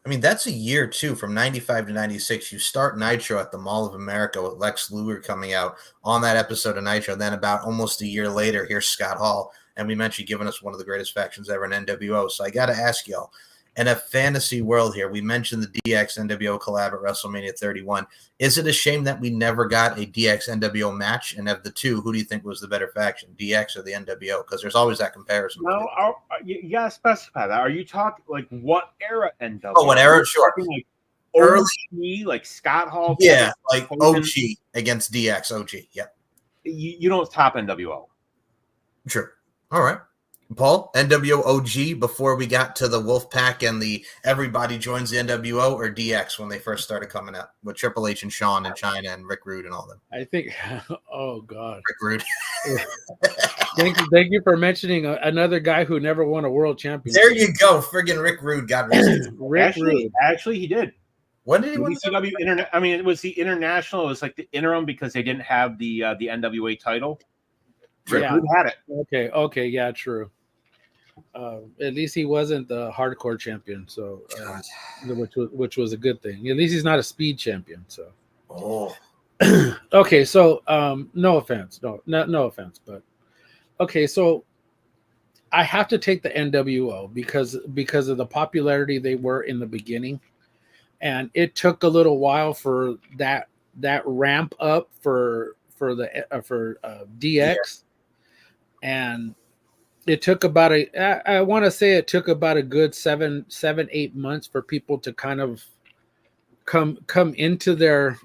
I mean, that's a year too, from 95 to 96. You start Nitro at the Mall of America with Lex Luger coming out on that episode of Nitro. Then about almost a year later, here's Scott Hall. And we mentioned giving us one of the greatest factions ever in NWO. So I got to ask y'all, in a fantasy world here, we mentioned the DX NWO collab at WrestleMania 31. Is it a shame that we never got a DX NWO match? And of the two, who do you think was the better faction, DX or the NWO? Because there's always that comparison. No, you gotta specify that. Are you talking like what era NWO? Oh, what era? Sure. Like Early, OG, like Scott Hall. yeah, like OG against DX. OG, yeah. You don't top NWO. Sure. All right. Paul, NWO OG before we got to the Wolfpack and the everybody joins the NWO, or DX when they first started coming out with Triple H and Shawn and China and Rick Rude and all them? I think, oh God. Rick Rude. Thank you for mentioning another guy who never won a world championship. There you go. Friggin' Rick Rude got Rick Rude. Actually, he did. When did he win? WCW Internet. I mean, it was the international. It was like the interim because they didn't have the NWA title. Rick Rude had it. Okay, yeah, true. At least he wasn't the hardcore champion, so which was a good thing. At least he's not a speed champion. So, okay. So, no offense, no offense, but okay. So, I have to take the NWO because of the popularity they were in the beginning, and it took a little while for that ramp up for DX, and it took about I want to say it took about a good 7-8 months for people to kind of come into their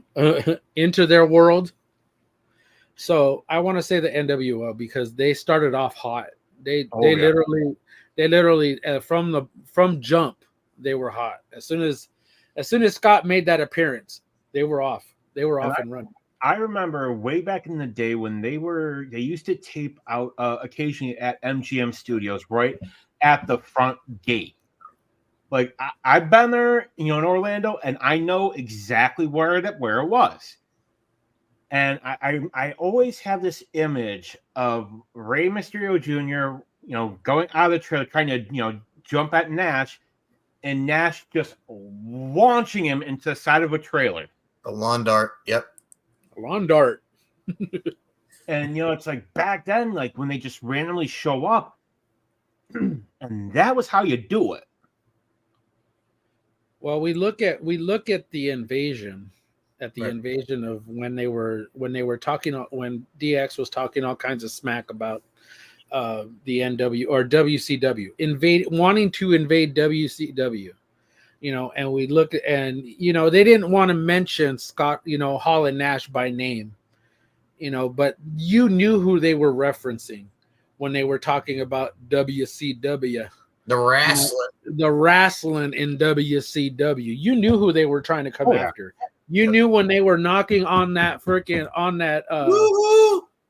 world. So I want to say the NWO because they started off hot. They literally from jump they were hot. As soon as Scott made that appearance, they were off. They were off and running. I remember way back in the day when they used to tape out occasionally at MGM Studios, right at the front gate. Like I've been there, in Orlando, and I know exactly where it was. And I always have this image of Rey Mysterio Jr., going out of the trailer, trying to, jump at Nash, and Nash just launching him into the side of a trailer. The lawn dart. Yep. Lawn dart. And it's like back then, like when they just randomly show up, and that was how you do it. Well, we look at the invasion, invasion of when they were talking, when DX was talking all kinds of smack about the NW or WCW wanting to invade WCW. And we look at, and they didn't want to mention Scott, Hall and Nash by name, but you knew who they were referencing when they were talking about WCW, the wrestling in WCW. You knew who they were trying to come after. You knew when they were knocking on that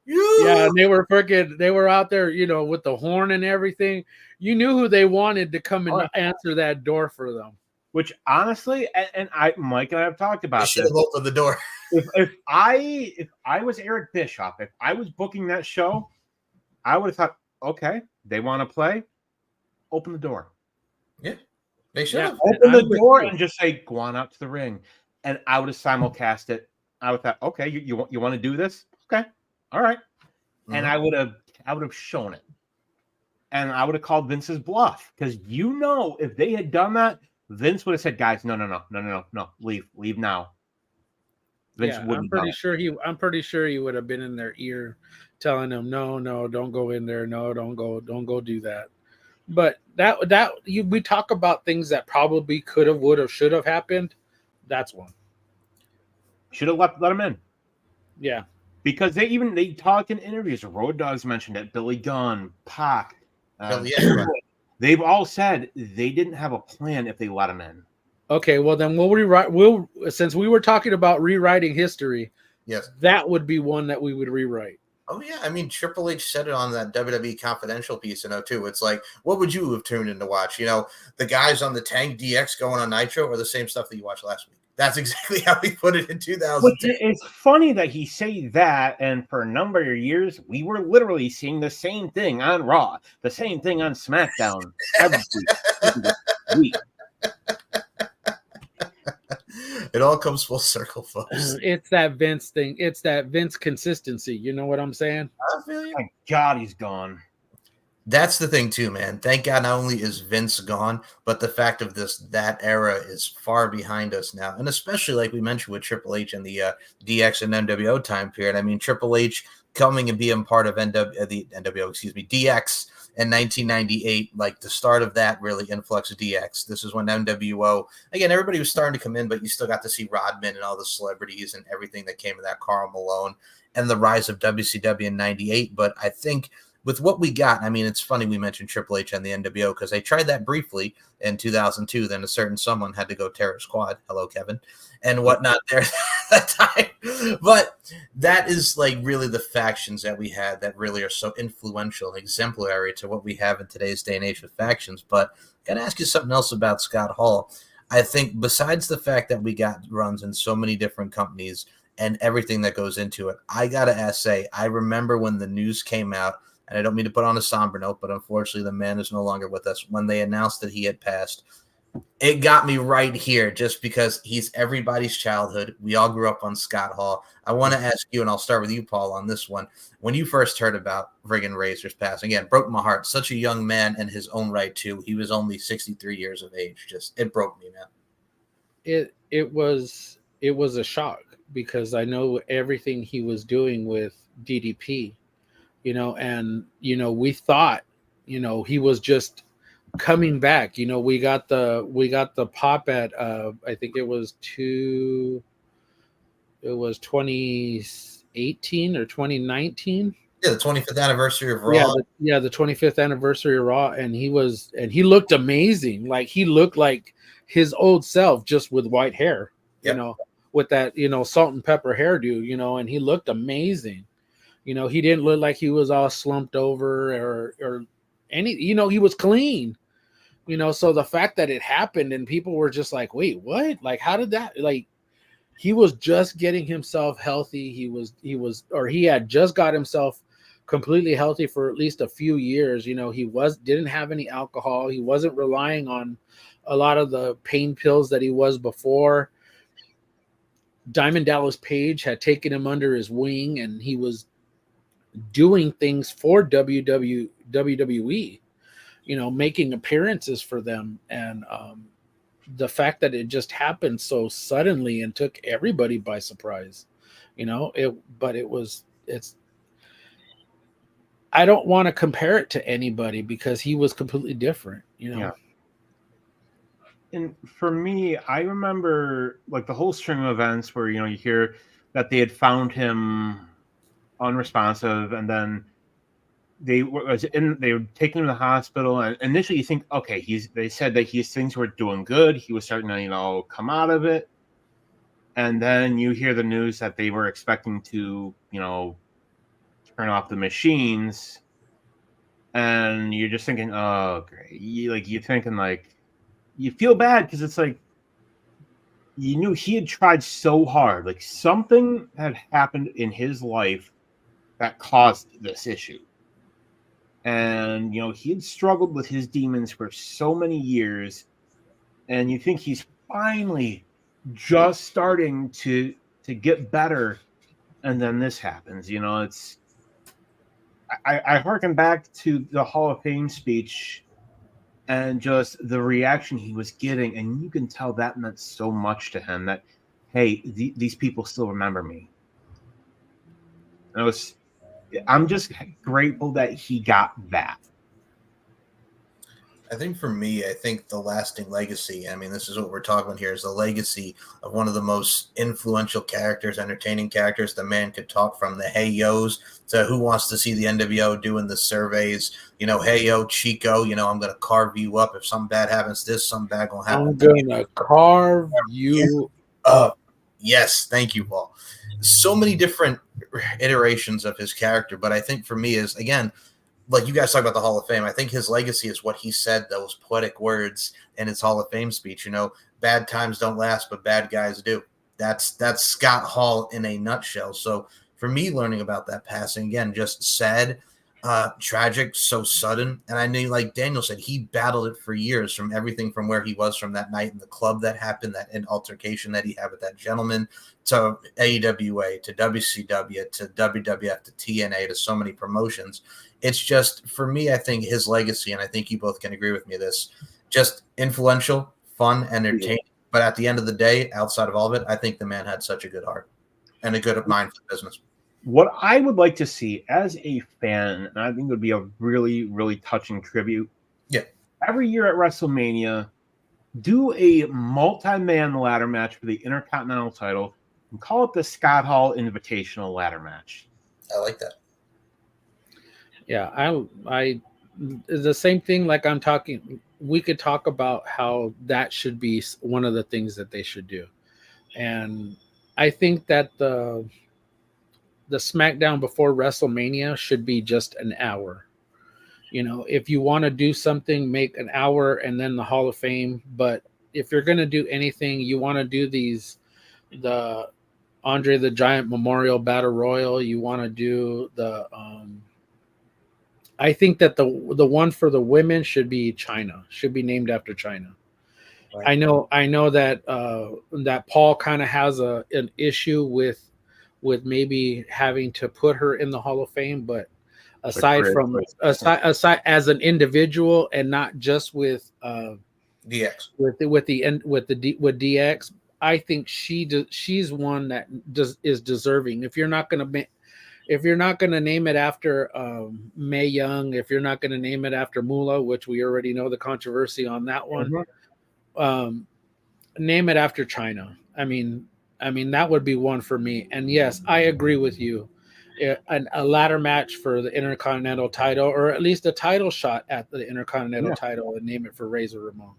yeah, and they were out there, with the horn and everything. You knew who they wanted to come and answer that door for them. Which honestly, and Mike and I have talked about this. Opened the door. If I was Eric Bischoff, if I was booking that show, I would have thought, okay, they want to play, open the door. Yeah, they should have opened the door and just say, go on out to the ring, and I would have simulcast it. I would have thought, okay, you want to do this? Okay, all right, and I would have shown it, and I would have called Vince's bluff because if they had done that, Vince would have said, "Guys, no, leave now." Vince I'm pretty sure he would have been in their ear, telling them, "No, don't go in there. No, don't go do that." But we talk about things that probably could have, would have, should have happened. That's one. Should have let him in. Yeah, because they talk in interviews. Road Dogg's mentioned it. Billy Gunn, Pac. They've all said they didn't have a plan if they let him in. Okay, well then we'll rewrite. Since we were talking about rewriting history, yes, that would be one that we would rewrite. Oh yeah, I mean Triple H said it on that WWE Confidential piece in 02. It's like, what would you have tuned in to watch? The guys on the Tank DX going on Nitro, or the same stuff that you watched last week. That's exactly how he put it in 2010. It's funny that he say that, and for a number of years, we were literally seeing the same thing on Raw, the same thing on SmackDown every week. all comes full circle, folks. It's that Vince thing. It's that Vince consistency. You know what I'm saying? I feel you. Thank God he's gone. That's the thing too, man. Thank God not only is Vince gone, but the fact of that era is far behind us now. And especially like we mentioned with Triple H and the DX and NWO time period. I mean, Triple H coming and being part of the NWO, DX in 1998, like the start of that really influx of DX. This is when NWO, again, everybody was starting to come in, but you still got to see Rodman and all the celebrities and everything that came of that, Karl Malone, and the rise of WCW in 98. But I think with what we got, I mean, it's funny we mentioned Triple H and the NWO because they tried that briefly in 2002. Then a certain someone had to go tear his quad. Hello, Kevin, and whatnot there at that time. But that is like really the factions that we had that really are so influential and exemplary to what we have in today's day and age with factions. But I got to ask you something else about Scott Hall. I think besides the fact that we got runs in so many different companies and everything that goes into it, I got to say, I remember when the news came out, and I don't mean to put on a somber note, but unfortunately the man is no longer with us. When they announced that he had passed, it got me right here just because he's everybody's childhood. We all grew up on Scott Hall. I want to ask you, and I'll start with you, Paul, on this one. When you first heard about Friggin' Razor's passing, again, broke my heart. Such a young man in his own right, too. He was only 63 years of age. It broke me, man. It was a shock because I know everything he was doing with DDP. And we thought, he was just coming back. We got the pop at I think it was 2018 or 2019. Yeah, the 25th anniversary of Raw. The 25th anniversary of Raw, and he looked amazing. Like he looked like his old self, just with white hair. Yep. With that salt and pepper hairdo. And he looked amazing. He didn't look like he was all slumped over or any, he was clean, so the fact that it happened and people were just like, wait, what? Like, how did that, like, he was just getting himself healthy. He had just got himself completely healthy for at least a few years. He didn't have any alcohol. He wasn't relying on a lot of the pain pills that he was before. Diamond Dallas Page had taken him under his wing and he was doing things for WWE, making appearances for them. And the fact that it just happened so suddenly and took everybody by surprise, I don't want to compare it to anybody because he was completely different, Yeah. And for me, I remember like the whole string of events where, you hear that they had found him unresponsive, and then they were taking him to the hospital, and initially you think, okay, they said that things were doing good, he was starting to come out of it, and then you hear the news that they were expecting to turn off the machines, and you're just thinking, oh great, you're thinking like you feel bad because it's like you knew he had tried so hard, like something had happened in his life that caused this issue. And, he had struggled with his demons for so many years. And you think he's finally just starting to get better. And then this happens. I harken back to the Hall of Fame speech and just the reaction he was getting. And you can tell that meant so much to him that, hey, these people still remember me. And I'm just grateful that he got that. I think for me, I think the lasting legacy, I mean, this is what we're talking about here, is the legacy of one of the most influential characters, entertaining characters the man could talk, from the Hey Yo's to who wants to see the NWO doing the surveys, Hey Yo, Chico, I'm going to carve you up. If something bad happens, something bad going to happen. I'm going to carve you up. Yes, thank you, Paul. So many different iterations of his character, but I think for me is, again, like you guys talk about the Hall of Fame, I think his legacy is what he said, those poetic words in his Hall of Fame speech. Bad times don't last, but bad guys do. That's Scott Hall in a nutshell. So for me, learning about that passing, again, just sad. tragic, so sudden. And I knew, like Daniel said, he battled it for years, from everything from where he was from that night in the club that happened, that altercation that he had with that gentleman, to AEWA, to WCW, to WWF, to TNA, to so many promotions. It's just, for me, I think his legacy, and I think you both can agree with me, this just influential, fun, entertaining. But at the end of the day, outside of all of it, I think the man had such a good heart and a good mind for business. What I would like to see as a fan, and I think it would be a really, really touching tribute. Yeah. Every year at WrestleMania, do a multi-man ladder match for the Intercontinental title and call it the Scott Hall Invitational Ladder Match. I like that. Yeah, I the same thing. Like I'm talking, we could talk about how that should be one of the things that they should do, and I think that the SmackDown before WrestleMania should be just an hour. You know, if you want to do something, make an hour and then the Hall of Fame. But if you're going to do anything, you want to do the Andre the Giant Memorial Battle Royal. You want to do the, I think that the one for the women should be China, should be named after China. Right. I know that that Paul kind of has an issue with maybe having to put her in the Hall of Fame, but aside as an individual and not just with DX with DX, I think she's one that is deserving. If you're not going to name it after Mae Young, if you're not going to name it after Moolah, which we already know the controversy on that one, name it after China. I mean that would be one for me. And yes, I agree with you. A ladder match for the Intercontinental title, or at least a title shot at the Intercontinental title, and name it for Razor Ramon.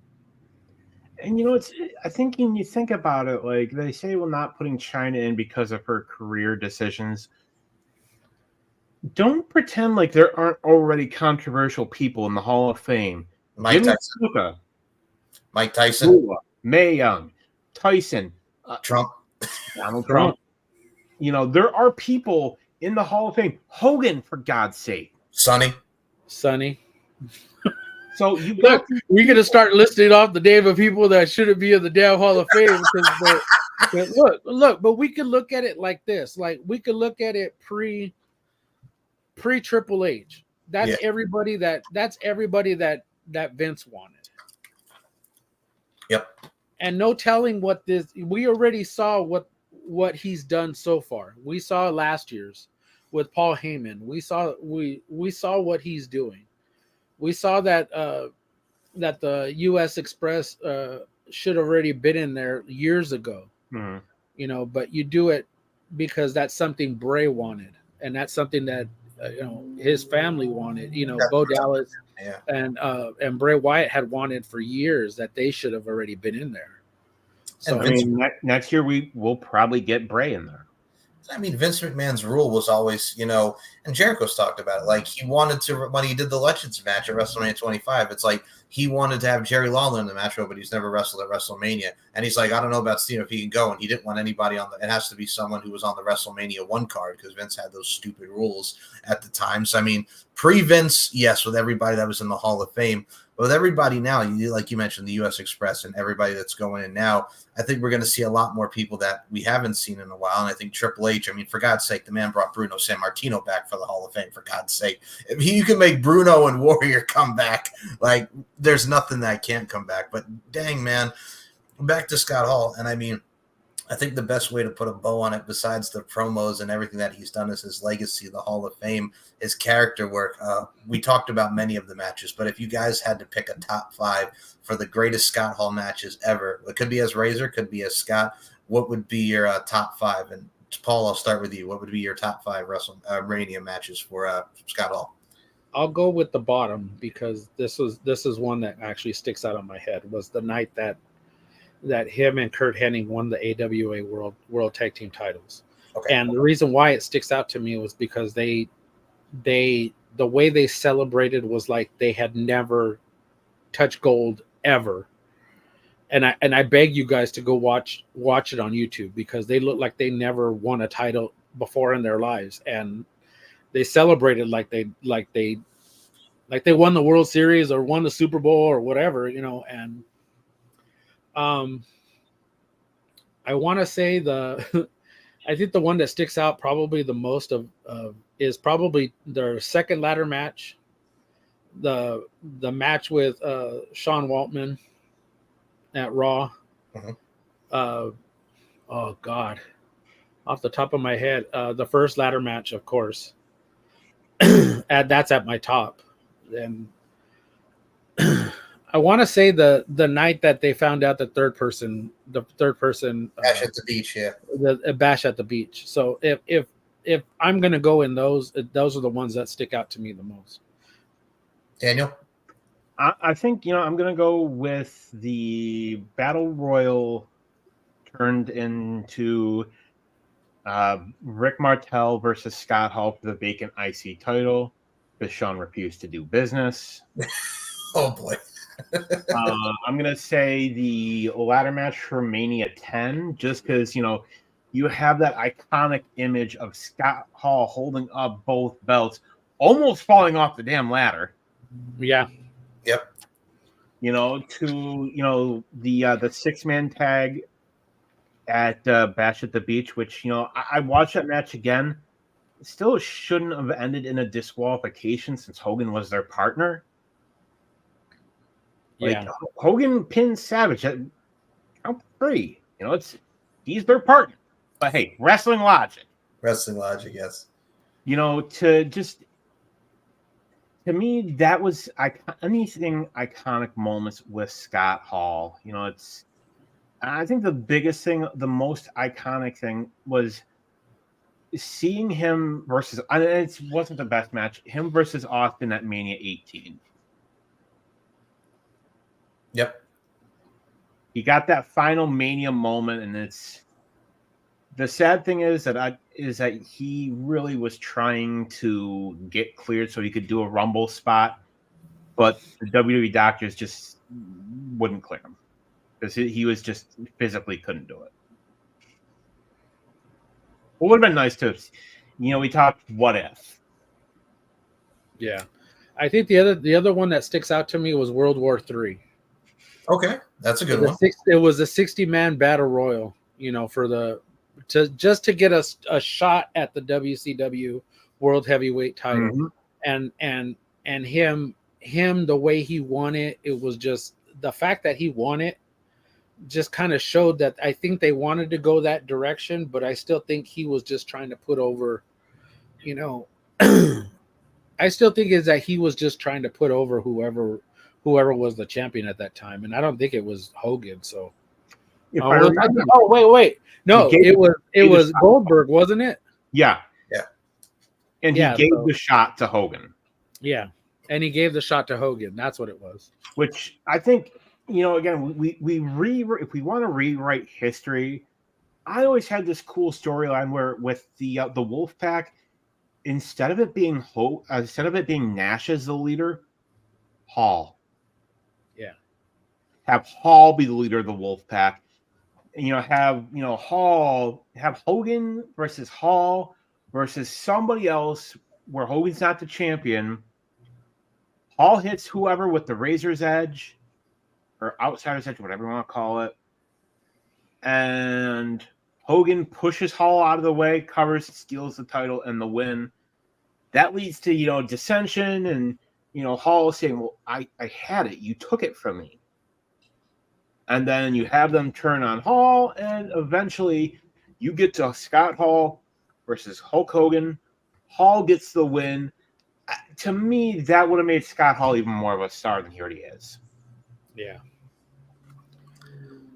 And you know, I think when you think about it, like they say, well, not putting China in because of her career decisions. Don't pretend like there aren't already controversial people in the Hall of Fame. Mike Tyson, Moolah, Mae Young, Tyson, Trump, Donald Trump. You know, there are people in the Hall of Fame. Hogan, for God's sake. Sonny. So you look, we're gonna start listing off the name of people that shouldn't be in the damn Hall of Fame. But we could look at it like this. Like we could look at it pre Triple H. That's everybody that Vince wanted. Yep. And no telling what this. We already saw what he's done so far. We saw last year's with Paul Heyman. We saw what he's doing. We saw that that the U.S. Express should have already been in there years ago. Mm-hmm. You know, but you do it because that's something Bray wanted, and that's something that his family wanted. You know, Bo Dallas and Bray Wyatt had wanted for years, that they should have already been in there. So I mean, next year we will probably get Bray in there. I mean, Vince McMahon's rule was always, and Jericho's talked about it. Like, he wanted to, when he did the Legends match at WrestleMania 25, it's like he wanted to have Jerry Lawler in the match, but he's never wrestled at WrestleMania. And he's like, I don't know about Steve if he can go. And he didn't want anybody on it has to be someone who was on the WrestleMania 1 card, because Vince had those stupid rules at the time. So, I mean, pre-Vince, yes, with everybody that was in the Hall of Fame. But with everybody now, like you mentioned, the U.S. Express and everybody that's going in now, I think we're going to see a lot more people that we haven't seen in a while. And I think Triple H, I mean, for God's sake, the man brought Bruno Sammartino back for the Hall of Fame, for God's sake. If you can make Bruno and Warrior come back, like, there's nothing that can't come back. But dang, man, back to Scott Hall. And I mean, I think the best way to put a bow on it, besides the promos and everything that he's done, is his legacy, the Hall of Fame, his character work. We talked about many of the matches, but if you guys had to pick a top 5 for the greatest Scott Hall matches ever, it could be as Razor, could be as Scott, what would be your top 5? And Paul, I'll start with you. What would be your top 5 WrestleMania matches for Scott Hall? I'll go with the bottom, because this is one that actually sticks out on my head. Was the night that him and Kurt Hennig won the AWA World Tag Team titles. Okay. And the reason why it sticks out to me was because the way they celebrated was like they had never touched gold ever. And I beg you guys to go watch it on YouTube, because they look like they never won a title before in their lives. And celebrated like they won the World Series or won the Super Bowl or whatever, and I want to say I think the one that sticks out probably the most is probably their second ladder match, the match with Sean Waltman at Raw. Mm-hmm. Oh God, off the top of my head, the first ladder match, of course. That's at my top, and I want to say the night that they found out the third person Bash at the beach, yeah. The bash at the beach. So if I'm gonna go in those are the ones that stick out to me the most. Daniel, I think I'm gonna go with the Battle Royal turned into Rick Martel versus Scott Hall for the vacant IC title because Sean refused to do business. Oh boy. I'm gonna say the ladder match for Mania 10, just because you have that iconic image of Scott Hall holding up both belts, almost falling off the damn ladder. Yeah. Yep. To the 6-man tag at Bash at the Beach, which I watched that match again. It still shouldn't have ended in a disqualification since Hogan was their partner. Like Hogan pinned Savage at count 3. He's their partner. But hey, wrestling logic. Wrestling logic, yes. To me, that was anything iconic moments with Scott Hall. I think the biggest thing, the most iconic thing was seeing him versus, and it wasn't the best match, him versus Austin at Mania 18. Yep. He got that final Mania moment, and it's the sad thing is that he really was trying to get cleared so he could do a Rumble spot, but the WWE doctors just wouldn't clear him because he was just physically couldn't do it. It would have been nice to, we talked what if. Yeah, I think the other one that sticks out to me was World War III. Okay, that's a good one. It was a 60-man battle royal, just to get us a shot at the WCW World Heavyweight title, mm-hmm. and him the way he won it. It was just the fact that he won it just kind of showed that I think they wanted to go that direction, but I still think he was just trying to put over, I still think is that he was just trying to put over whoever was the champion at that time, and I don't think it was Hogan. So, wait, no, it was Goldberg, wasn't it? Yeah, yeah, and he gave the shot to Hogan. Yeah, and he gave the shot to Hogan. That's what it was. Which I think, again, if we want to rewrite history, I always had this cool storyline where with the Wolfpack, instead of it being Nash as the leader, Hall. Have Hall be the leader of the Wolfpack. Have Hogan versus Hall versus somebody else where Hogan's not the champion. Hall hits whoever with the Razor's Edge or Outsider's Edge, whatever you want to call it. And Hogan pushes Hall out of the way, covers, steals the title, and the win. That leads to, dissension and, Hall saying, well, I had it. You took it from me. And then you have them turn on Hall, and eventually you get to Scott Hall versus Hulk Hogan. Hall gets the win. To me, that would have made Scott Hall even more of a star than he already is. Yeah.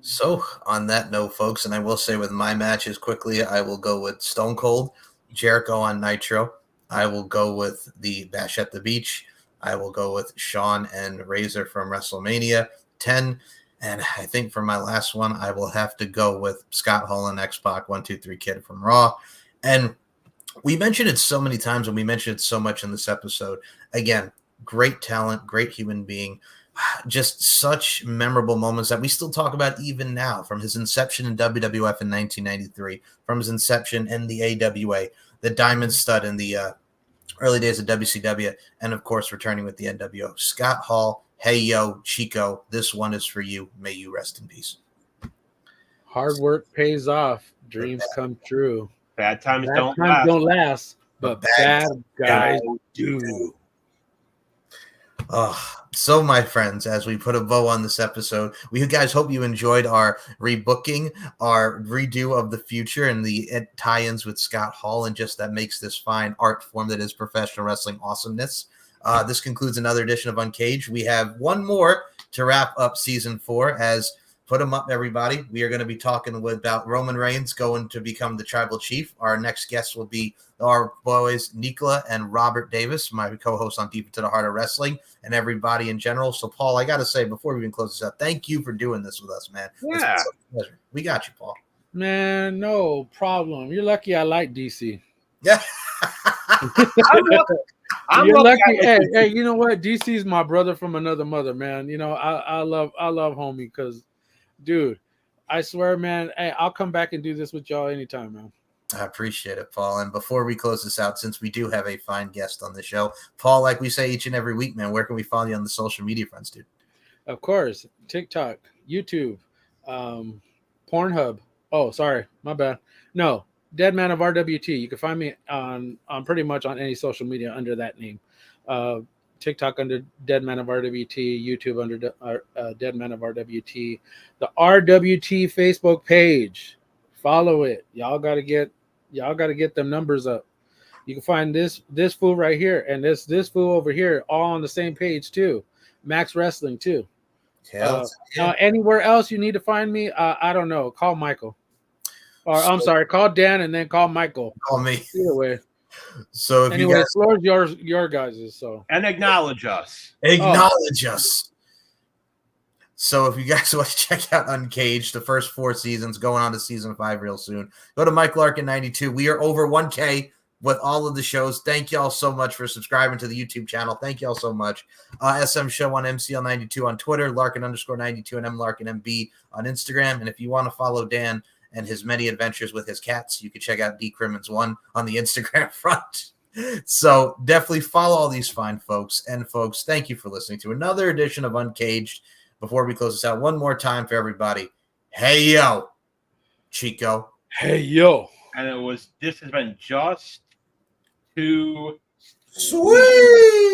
So, on that note, folks, and I will say with my matches quickly, I will go with Stone Cold, Jericho on Nitro. I will go with the Bash at the Beach. I will go with Shawn and Razor from WrestleMania 10. And I think for my last one, I will have to go with Scott Hall and X-Pac 1-2-3 Kid from Raw. And we mentioned it so many times, and we mentioned it so much in this episode. Again, great talent, great human being. Just such memorable moments that we still talk about even now, from his inception in WWF in 1993, from his inception in the AWA, the Diamond Stud in the early days of WCW, and of course returning with the NWO. Scott Hall, hey yo, Chico, this one is for you. May you rest in peace. Hard work pays off. Dreams come true. Bad times Bad don't times last. don't last, but bad guys do. do. So my friends, as we put a bow on this episode, we guys hope you enjoyed our rebooking, our redo of the future, and the tie-ins with Scott Hall, and just that makes this fine art form that is professional wrestling awesomeness. This concludes another edition of Uncaged. We have one more to wrap up season 4. As put them up, everybody. We are going to be talking about Roman Reigns going to become the tribal chief. Our next guests will be our boys, Nicola and Robert Davis, my co-host on Deep Into the Heart of Wrestling, and everybody in general. So, Paul, I got to say, before we even close this up, thank you for doing this with us, man. Yeah. It's been such a pleasure. We got you, Paul. Man, no problem. You're lucky I like DC. Yeah. You're lucky. Hey, you know what? DC's my brother from another mother, man. You know, I love homie because, dude, I swear, man, hey, I'll come back and do this with y'all anytime, man. I appreciate it, Paul. And before we close this out, since we do have a fine guest on the show, Paul, like we say each and every week, man, where can we follow you on the social media fronts, dude? Of course, TikTok, YouTube, Pornhub. Oh, sorry, my bad. No, Deadman of RWT. You can find me on pretty much on any social media under that name. TikTok under Deadman of RWT, YouTube under Deadman of RWT. The RWT Facebook page. Follow it. Y'all gotta get them numbers up. You can find this fool right here and this fool over here all on the same page too. Max Wrestling too. Anywhere else you need to find me, I don't know. Call Michael. Or I'm sorry, call Dan and then call Michael. Call me. Either way. So if anyway, you guys, floor's your guys's. So and acknowledge us. Acknowledge us. So if you guys want to check out Uncaged, the first 4 seasons, going on to season 5 real soon, go to Mike Larkin 92. We are over 1K with all of the shows. Thank y'all so much for subscribing to the YouTube channel. Thank y'all so much. SM Show on MCL92 on Twitter, Larkin_92 and MLarkinMB on Instagram. And if you want to follow Dan and his many adventures with his cats, you can check out D Crimmins 1 on the Instagram front. So definitely follow all these fine folks. And folks, thank you for listening to another edition of Uncaged. Before we close this out, one more time for everybody. Hey, yo, Chico. Hey, yo. And this has been just too sweet.